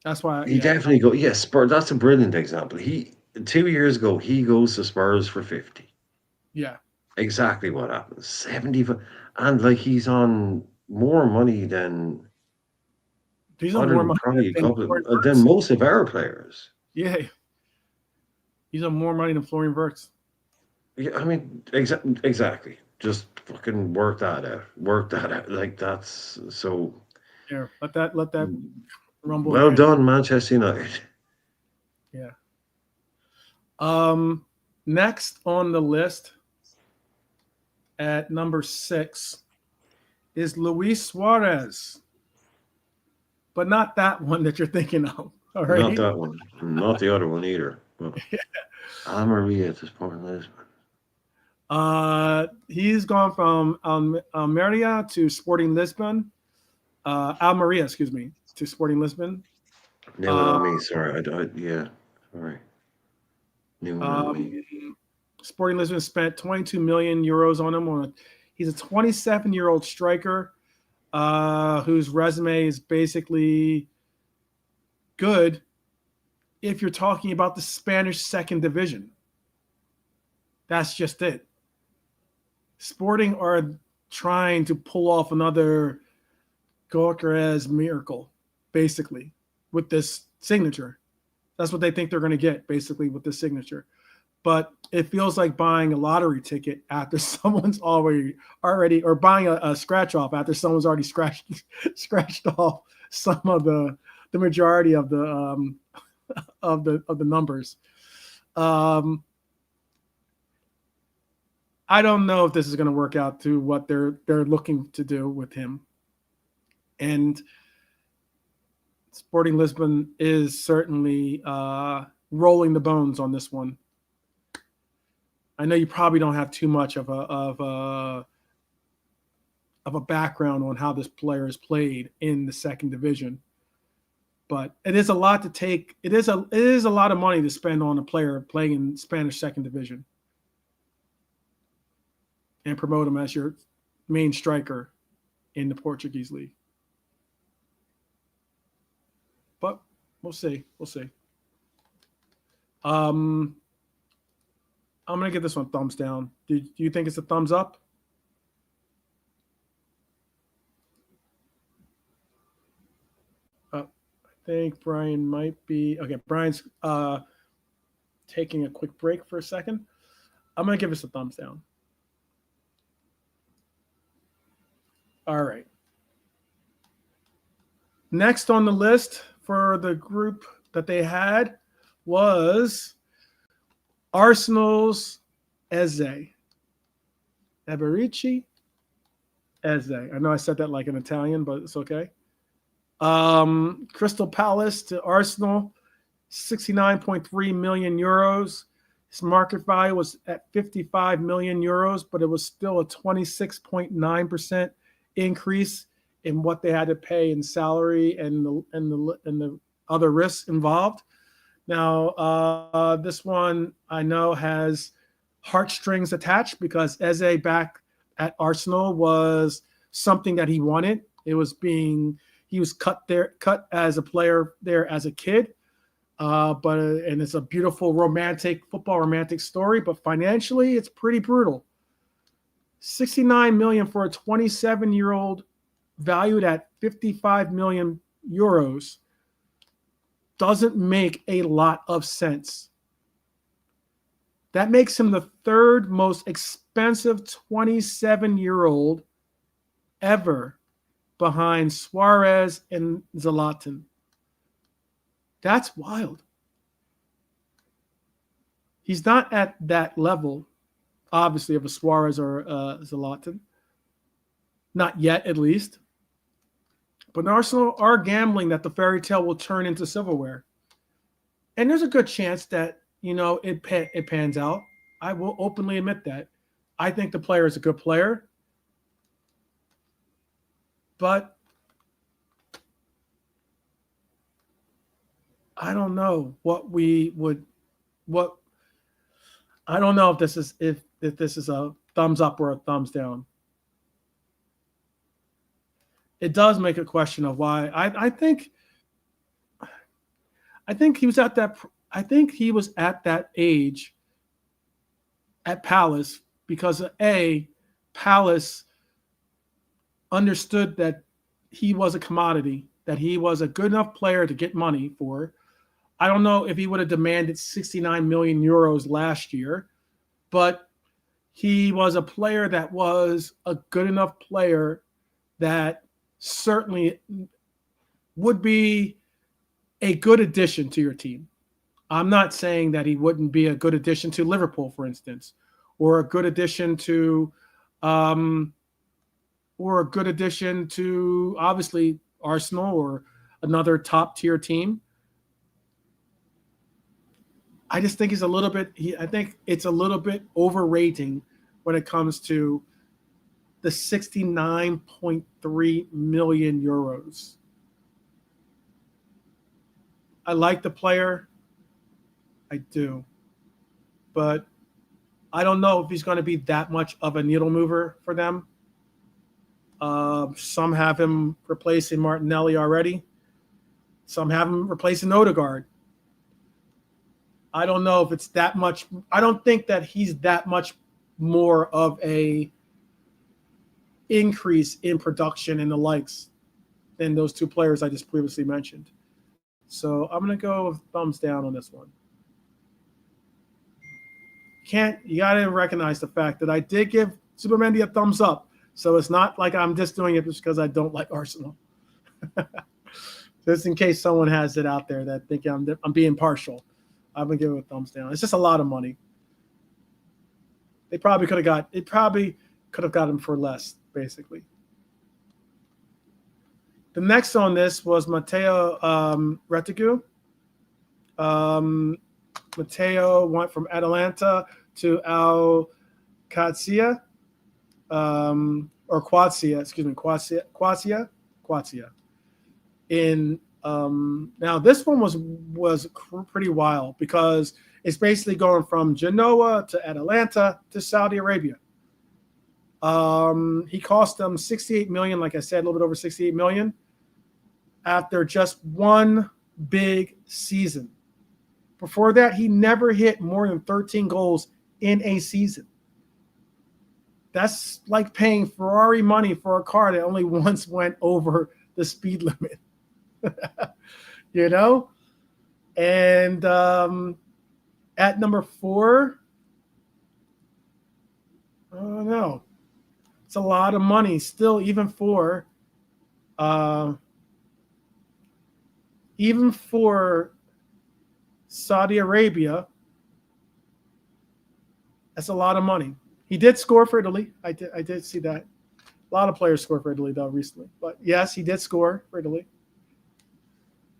That's why. He Yeah. definitely go. Yes, Spurs. That's a brilliant example. He 2 years ago he goes to Spurs for 50. Yeah. Exactly what happened. 75, and like he's on more money than He's on other more than money probably a than couple Florian than Wirtz. most of our players. Yeah. He's on more money than Florian Wirtz. Yeah, I mean exactly. Just fucking work that out. Work that out. Like that's so. Yeah. Let that rumble in Well your head. done, Manchester United. Yeah. Next on the list at number 6 is Luis Suarez, but not that one that you're thinking of. All Not right. that one. Not the other one either. Well, Almeria to Sporting Lisbon. He's gone from Almeria to Sporting Lisbon. Almeria, excuse me, to Sporting Lisbon. Knew it Uh, on me. Sorry. Yeah. Sorry. Knew it on me. um, Sporting Lisbon spent 22 million euros on him. He's a 27-year-old striker whose resume is basically good if you're talking about the Spanish second division. That's just it. Sporting are trying to pull off another Gokares miracle, basically, with this signature. That's what they think they're going to get, basically, with this signature. But it feels like buying a lottery ticket after someone's already or buying a scratch off after someone's already scratched off some of the majority of the numbers. I don't know if this is going to work out to what they're looking to do with him. And Sporting Lisbon is certainly rolling the bones on this one. I know you probably don't have too much of a background on how this player is played in the second division, but it is a lot to take. It is a lot of money to spend on a player playing in Spanish second division and promote him as your main striker in the Portuguese league. But we'll see. We'll see. I'm gonna give this one thumbs down. Do you think it's a thumbs up? I think Brian might be okay. Brian's taking a quick break for a second. I'm gonna give this a thumbs down. All right. Next on the list for the group that they had was Arsenal's Eze. Eberici Eze. I know I said that like an Italian, but it's okay. Crystal Palace to Arsenal, 69.3 million euros. His market value was at 55 million euros, but it was still a 26.9% increase in what they had to pay in salary and the other risks involved. Now, this one I know has heartstrings attached because Eze back at Arsenal was something that he wanted. He was cut as a player there as a kid. And it's a beautiful football romantic story, but financially it's pretty brutal. 69 million for a 27-year-old valued at 55 million euros doesn't make a lot of sense. That makes him the third most expensive 27-year-old ever behind Suarez and Zlatan. That's wild. He's not at that level, obviously, of a Suarez or Zlatan. Not yet, at least. But Arsenal are gambling that the fairy tale will turn into silverware. And there's a good chance that, it pans out. I will openly admit that. I think the player is a good player. But I don't know I don't know if this is a thumbs up or a thumbs down. It does make a question of why. I think he was at that age at Palace because Palace understood that he was a commodity, that he was a good enough player to get money for. I don't know if he would have demanded 69 million euros last year, but he was a player that was a good enough player that certainly would be a good addition to your team. I'm not saying that he wouldn't be a good addition to Liverpool, for instance, or a good addition to obviously Arsenal or another top tier team. I just think I think it's a little bit overrating when it comes to the 69.3 million euros. I like the player. I do. But I don't know if he's going to be that much of a needle mover for them. Some have him replacing Martinelli already. Some have him replacing Odegaard. I don't know if it's that much. I don't think that he's that much more of a increase in production and the likes than those two players I just previously mentioned. So I'm going to go with thumbs down on this one. You got to recognize the fact that I did give Supermendy a thumbs up. So it's not like I'm just doing it just because I don't like Arsenal. Just in case someone has it out there that think I'm being partial. I'm going to give it a thumbs down. It's just a lot of money. They probably could have got him for less, basically. The next on this was Matteo Retegui. Matteo went from Atalanta to Al Qadsiya, or Qadsiya, excuse me, Qadsiya. Now this one was pretty wild because it's basically going from Genoa to Atalanta to Saudi Arabia. He cost them 68 million, like I said, a little bit over 68 million after just one big season. Before that, he never hit more than 13 goals in a season. That's like paying Ferrari money for a car that only once went over the speed limit. You know? And at number 4, I don't know. It's a lot of money still, even for Saudi Arabia. That's a lot of money. He did score for Italy. I did see that. A lot of players scored for Italy, though, recently. But, yes, he did score for Italy.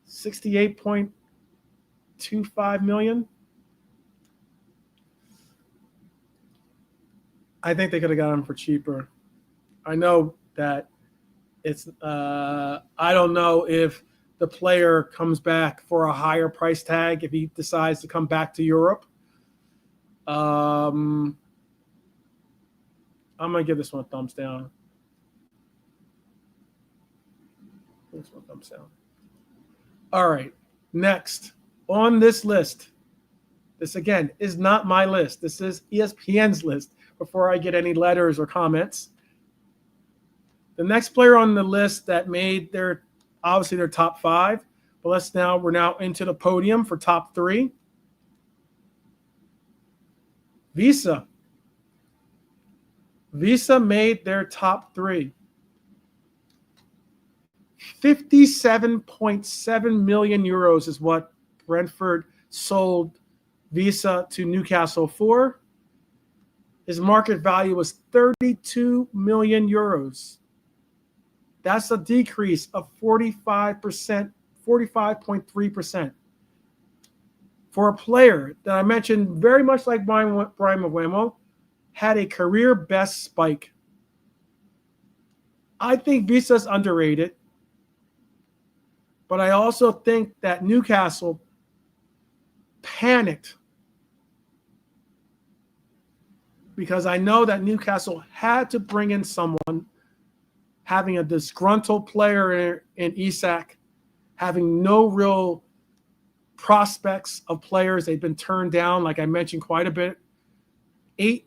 68.25 million. I think they could have got him for cheaper. I know that it's I don't know if the player comes back for a higher price tag if he decides to come back to Europe. I'm going to give this one a thumbs down. This one thumbs down. All right. Next on this list. This, again, is not my list. This is ESPN's list before I get any letters or comments. The next player on the list that made their top 5, but we're now into the podium for top 3. Visa made their top 3. 57.7 million euros is what Brentford sold Visa to Newcastle for. His market value was 32 million euros. That's a decrease of 45%, 45.3%. For a player that I mentioned, very much like Brian Boyomo, had a career best spike. I think Visa's underrated, but I also think that Newcastle panicked because I know that Newcastle had to bring in someone, having a disgruntled player in Isak, having no real prospects of players. They've been turned down, like I mentioned, quite a bit. 8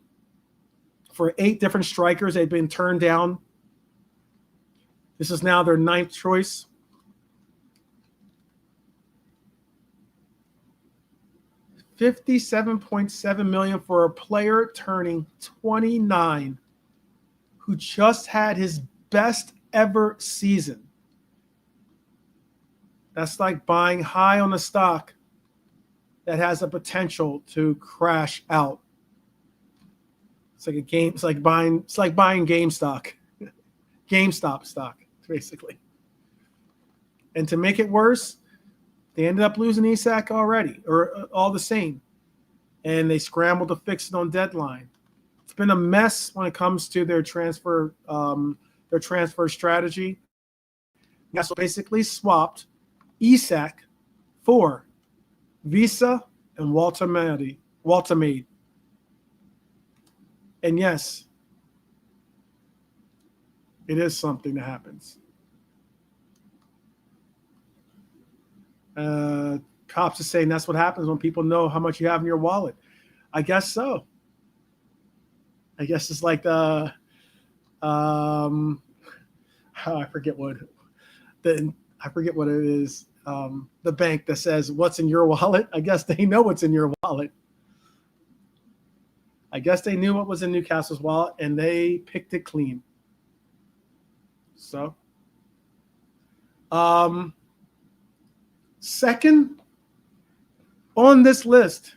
different strikers they've been turned down. This is now their 9th choice. $57.7 million for a player turning 29 who just had his best ever season. That's like buying high on a stock that has the potential to crash out. It's like it's like buying GameStop stock, basically. And to make it worse, they ended up losing Isak already, or all the same. And they scrambled to fix it on deadline. It's been a mess when it comes to their transfer strategy. Newcastle basically swapped Isak for Visa and Woltemade. And yes, it is something that happens. Cops are saying that's what happens when people know how much you have in your wallet. I guess so. I guess it's like I forget what it is. The bank that says what's in your wallet. I guess they know what's in your wallet. I guess they knew what was in Newcastle's wallet and they picked it clean. So, second on this list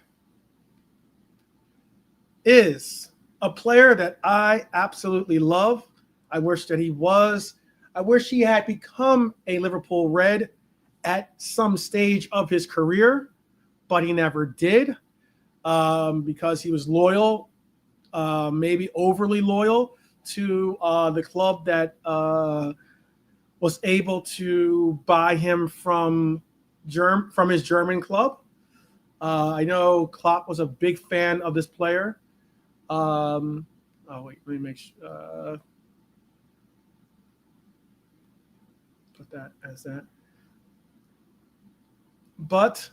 is a player that I absolutely love. I wish he had become a Liverpool Red at some stage of his career, but he never did because he was loyal, maybe overly loyal to the club that was able to buy him from his German club. I know Klopp was a big fan of this player. Oh wait, let me make sure. Put that as that. But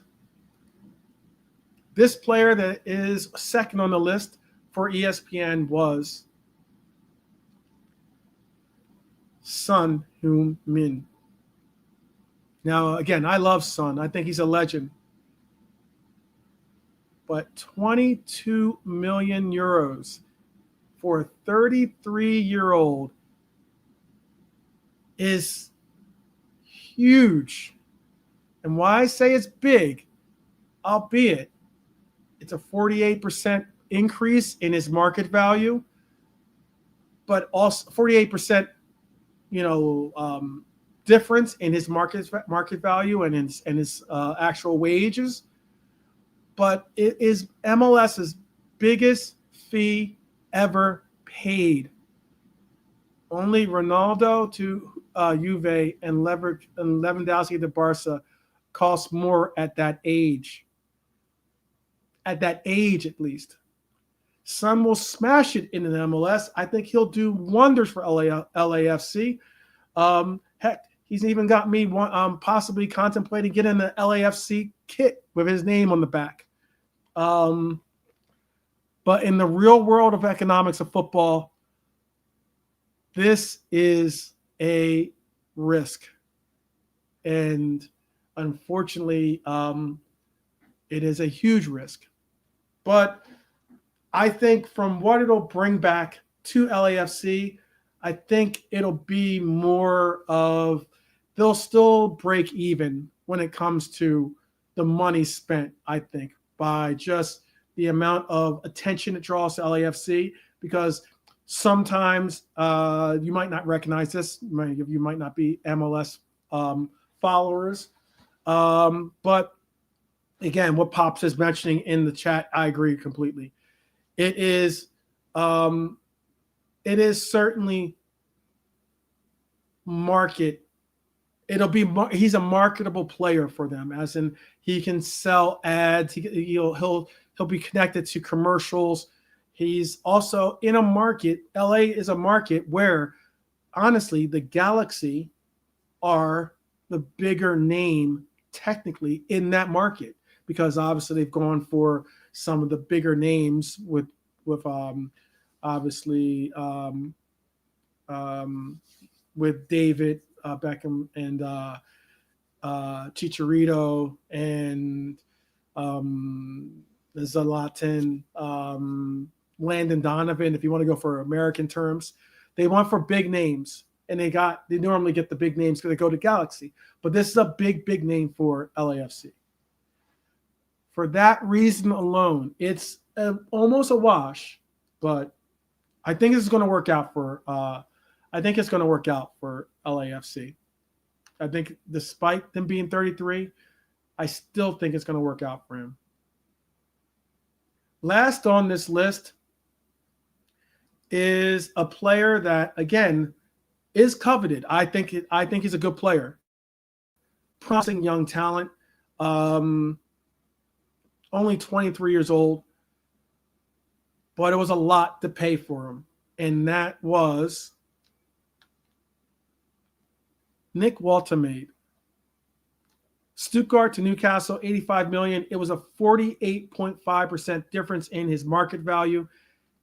this player that is second on the list for ESPN was Son Heung-min. Now, again, I love Son. I think he's a legend. But 22 million euros for a 33-year-old is huge. And why I say it's big, albeit it's a 48% increase in his market value, but also 48%, difference in his market value and his actual wages. But it is MLS's biggest fee ever paid. Only Ronaldo to Juve and Lewandowski to Barca cost more at that age. At that age, at least. Son will smash it in an MLS. I think he'll do wonders for LAFC. Heck, he's even got me possibly contemplating getting the LAFC kit with his name on the back. But in the real world of economics of football, this is a risk. And unfortunately, it is a huge risk. But I think from what it'll bring back to LAFC, I think it'll be more of they'll still break even when it comes to the money spent, I think, by just the amount of attention it draws to LAFC, because sometimes you might not recognize this. You might not be MLS followers. But again, what Pops is mentioning in the chat, I agree completely. It is certainly market. He's a marketable player for them, as in he can sell ads. He'll be connected to commercials. He's also in a market. LA is a market where, honestly, the Galaxy are the bigger name technically in that market, because obviously they've gone for some of the bigger names with obviously with David Beckham and Chicharito and Zlatan, Landon Donovan, if you want to go for American terms. They went for big names, and they normally get the big names because they go to Galaxy. But this is a big name for LAFC. For that reason alone, it's almost a wash, but I think it's going to work out for LAFC. I think despite them being 33, I still think it's going to work out for him. Last on this list is a player that, again, is coveted. I think he's a good player. Promising young talent. Only 23 years old. But it was a lot to pay for him. And that was Nick Woltemade. Stuttgart to Newcastle, 85 million. It was a 48.5% difference in his market value.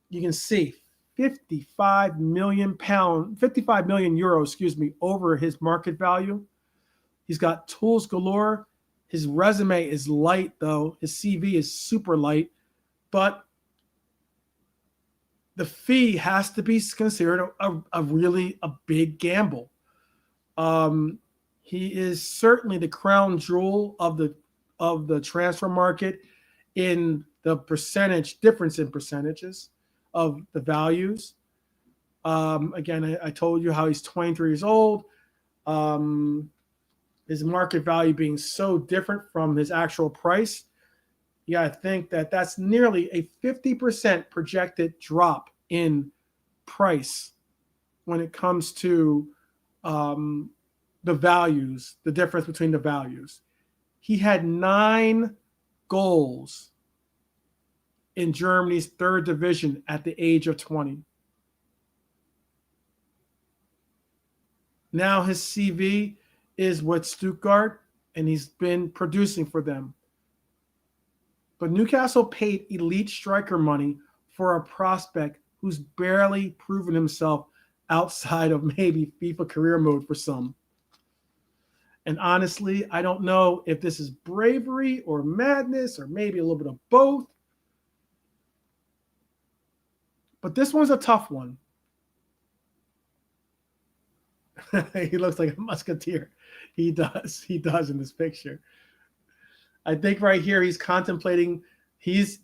You can see 55 million euros, over his market value. He's got tools galore. His resume is light, though. His CV is super light. But the fee has to be considered a really big gamble. He is certainly the crown jewel of the transfer market in the difference in percentages of the values. Again, I told you how he's 23 years old. His market value being so different from his actual price. Yeah, I think that's nearly a 50% projected drop in price when it comes to the values, the difference between the values. He had 9 goals in Germany's third division at the age of 20. Now his CV is with Stuttgart, and he's been producing for them. But Newcastle paid elite striker money for a prospect who's barely proven himself outside of maybe FIFA career mode for some. And honestly, I don't know if this is bravery or madness or maybe a little bit of both. But this one's a tough one. He looks like a musketeer. He does. He does in this picture. I think right here he's contemplating. He's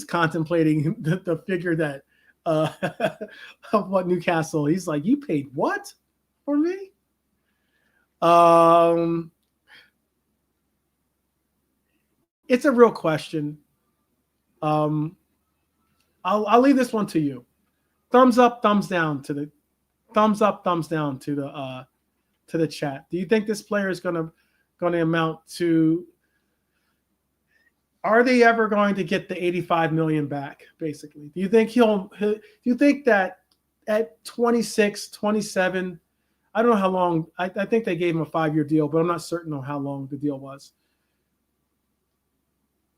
contemplating the figure that of what Newcastle. He's like, you paid what for me? It's a real question. I'll leave this one to you. Thumbs up, thumbs down to the thumbs up, thumbs down to the chat. Do you think this player is going to amount to? Are they ever going to get the 85 million back? Basically, do you think do you think that at 26, 27? I don't know how long. I think they gave him a 5-year deal, but I'm not certain on how long the deal was.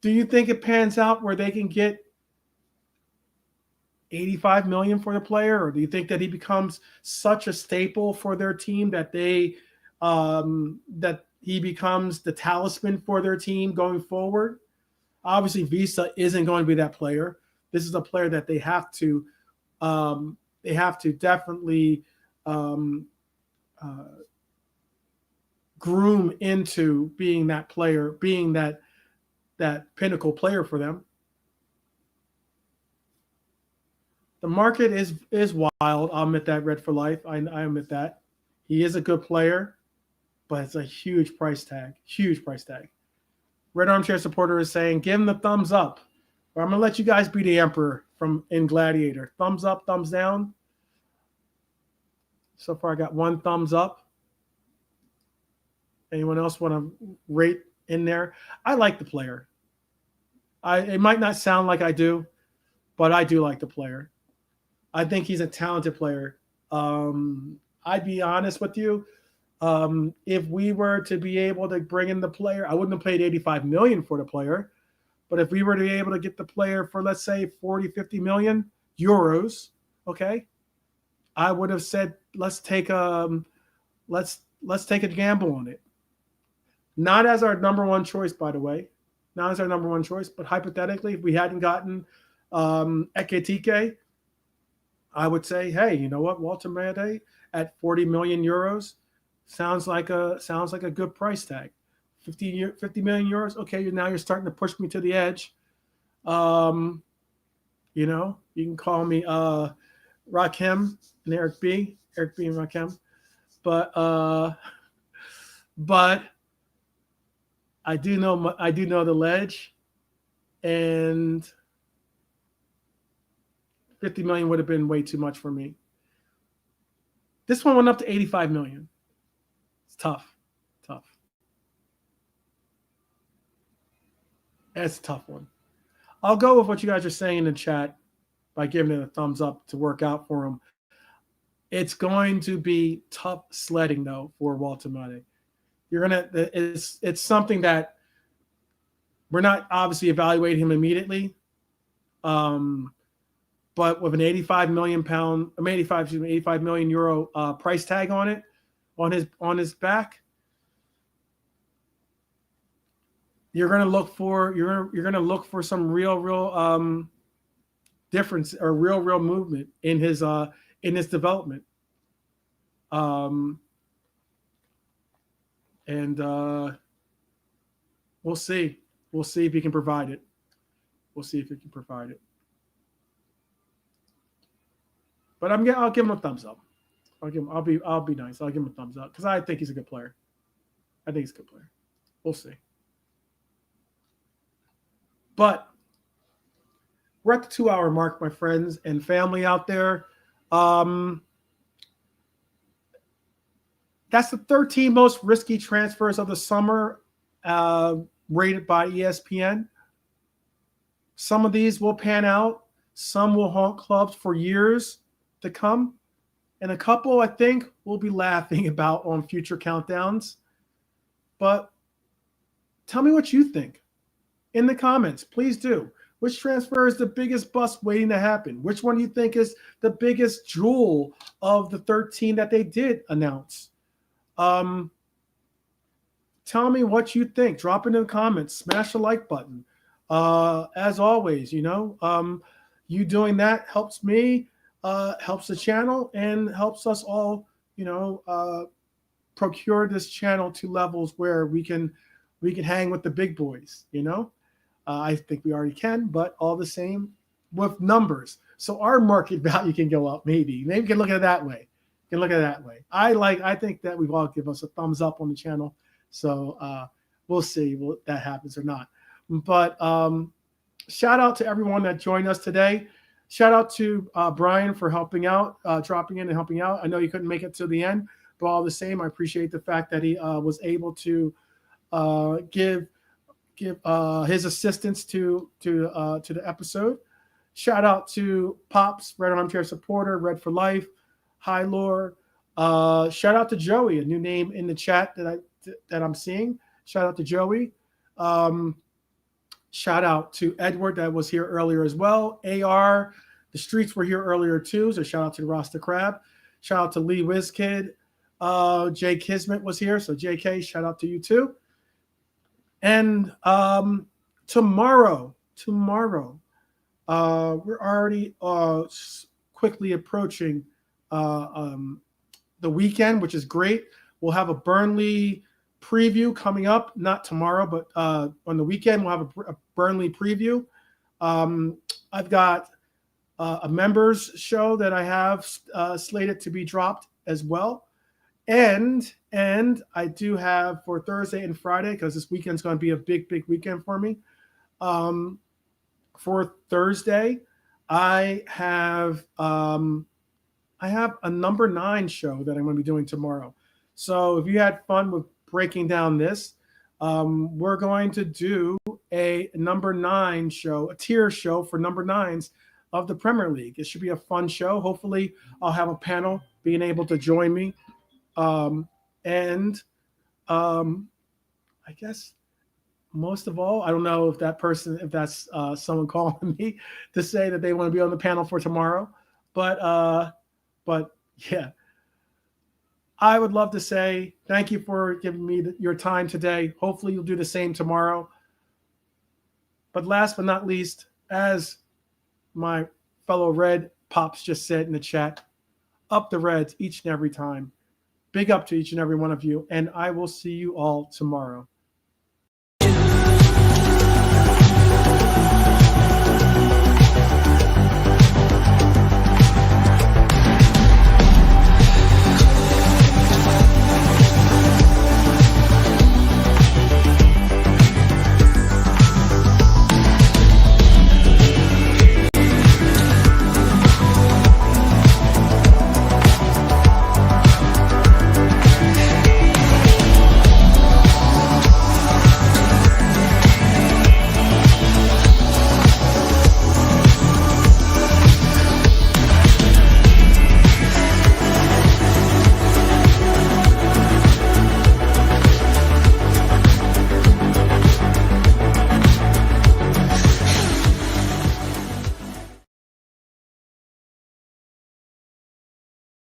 Do you think it pans out where they can get 85 million for the player, or do you think that he becomes such a staple for their team that that he becomes the talisman for their team going forward? Obviously, Visa isn't going to be that player. This is a player that they have to definitely groom into being that player, being that pinnacle player for them. The market is wild. I'll admit that. Red for life. I admit that. He is a good player, but it's a huge price tag. Huge price tag. Red Armchair Supporter is saying, give him the thumbs up. Or I'm going to let you guys be the emperor in Gladiator. Thumbs up, thumbs down. So far, I got one thumbs up. Anyone else want to rate in there? I like the player. It might not sound like I do, but I do like the player. I think he's a talented player. I'd be honest with you. If we were to be able to bring in the player, I wouldn't have paid 85 million for the player. But if we were to be able to get the player for, let's say, 40, 50 million euros, okay, I would have said, let's take a gamble on it. Not as our number one choice, by the way. Not as our number one choice, but hypothetically, if we hadn't gotten Ekitike, I would say, hey, you know what, Woltemade at 40 million euros sounds like a good price tag. 50 million euros. Okay, now you're starting to push me to the edge. You can call me Rakim and Eric B and Rakim, but I do know the ledge, and 50 million would have been way too much for me. This one went up to 85 million. It's tough. That's a tough one. I'll go with what you guys are saying in the chat by giving it a thumbs up to work out for him. It's going to be tough sledding though for Woltemade. It's something that we're not obviously evaluating him immediately. But with an 85 million euro price tag on it, on his back, you're going to look for some real difference or real movement in his development. And we'll see if he can provide it. But I'll give him a thumbs up. I'll be nice. I'll give him a thumbs up because I think he's a good player. We'll see. But we're at the 2-hour mark, my friends and family out there. That's the 13 most risky transfers of the summer, rated by ESPN. Some of these will pan out. Some will haunt clubs for years to come. and a couple I think we'll be laughing about on future countdowns. But tell me what you think in the comments. Please do. Which transfer is the biggest bust waiting to happen? Which one do you think is the biggest jewel of the 13 that they did announce? Tell me what you think. Drop it in the comments. Smash the like button. As always, you doing that helps me, helps the channel, and helps us all, procure this channel to levels where we can hang with the big boys. I think we already can, but all the same with numbers. So our market value can go up. Maybe we can look at it that way. I think that we've all give us a thumbs up on the channel. So we'll see if that happens or not. But shout out to everyone that joined us today. Shout out to Brian for helping out, dropping in and helping out. I know you couldn't make it to the end, but all the same, I appreciate the fact that he was able to give his assistance to the episode. Shout out to Pops, Red Armchair Supporter, Red for Life, Hi Lore. Shout out to Joey, a new name in the chat that I'm seeing. Shout out to Joey. Shout out to Edward that was here earlier as well. AR, the streets were here earlier too. So shout out to Rasta Crab. Shout out to Lee Wizkid. Jay Kismet was here. So JK, shout out to you too. And tomorrow, we're already quickly approaching the weekend, which is great. We'll have a Burnley preview coming up, not tomorrow, but on the weekend we'll have a Burnley preview. I've got a members show that I have slated to be dropped as well. And I do have for Thursday and Friday, because this weekend's going to be a big weekend for me. For Thursday, I have a number 9 show that I'm going to be doing tomorrow. So if you had fun with breaking down this, we're going to do a number 9 show, a tier show for number 9s of the Premier League. It should be a fun show. Hopefully, I'll have a panel being able to join me. I guess most of all, I don't know if that's someone calling me to say that they want to be on the panel for tomorrow, but yeah, I would love to say thank you for giving me your time today. Hopefully you'll do the same tomorrow. But last but not least, as my fellow Red Pops just said in the chat, up the Reds each and every time. Big up to each and every one of you, and I will see you all tomorrow.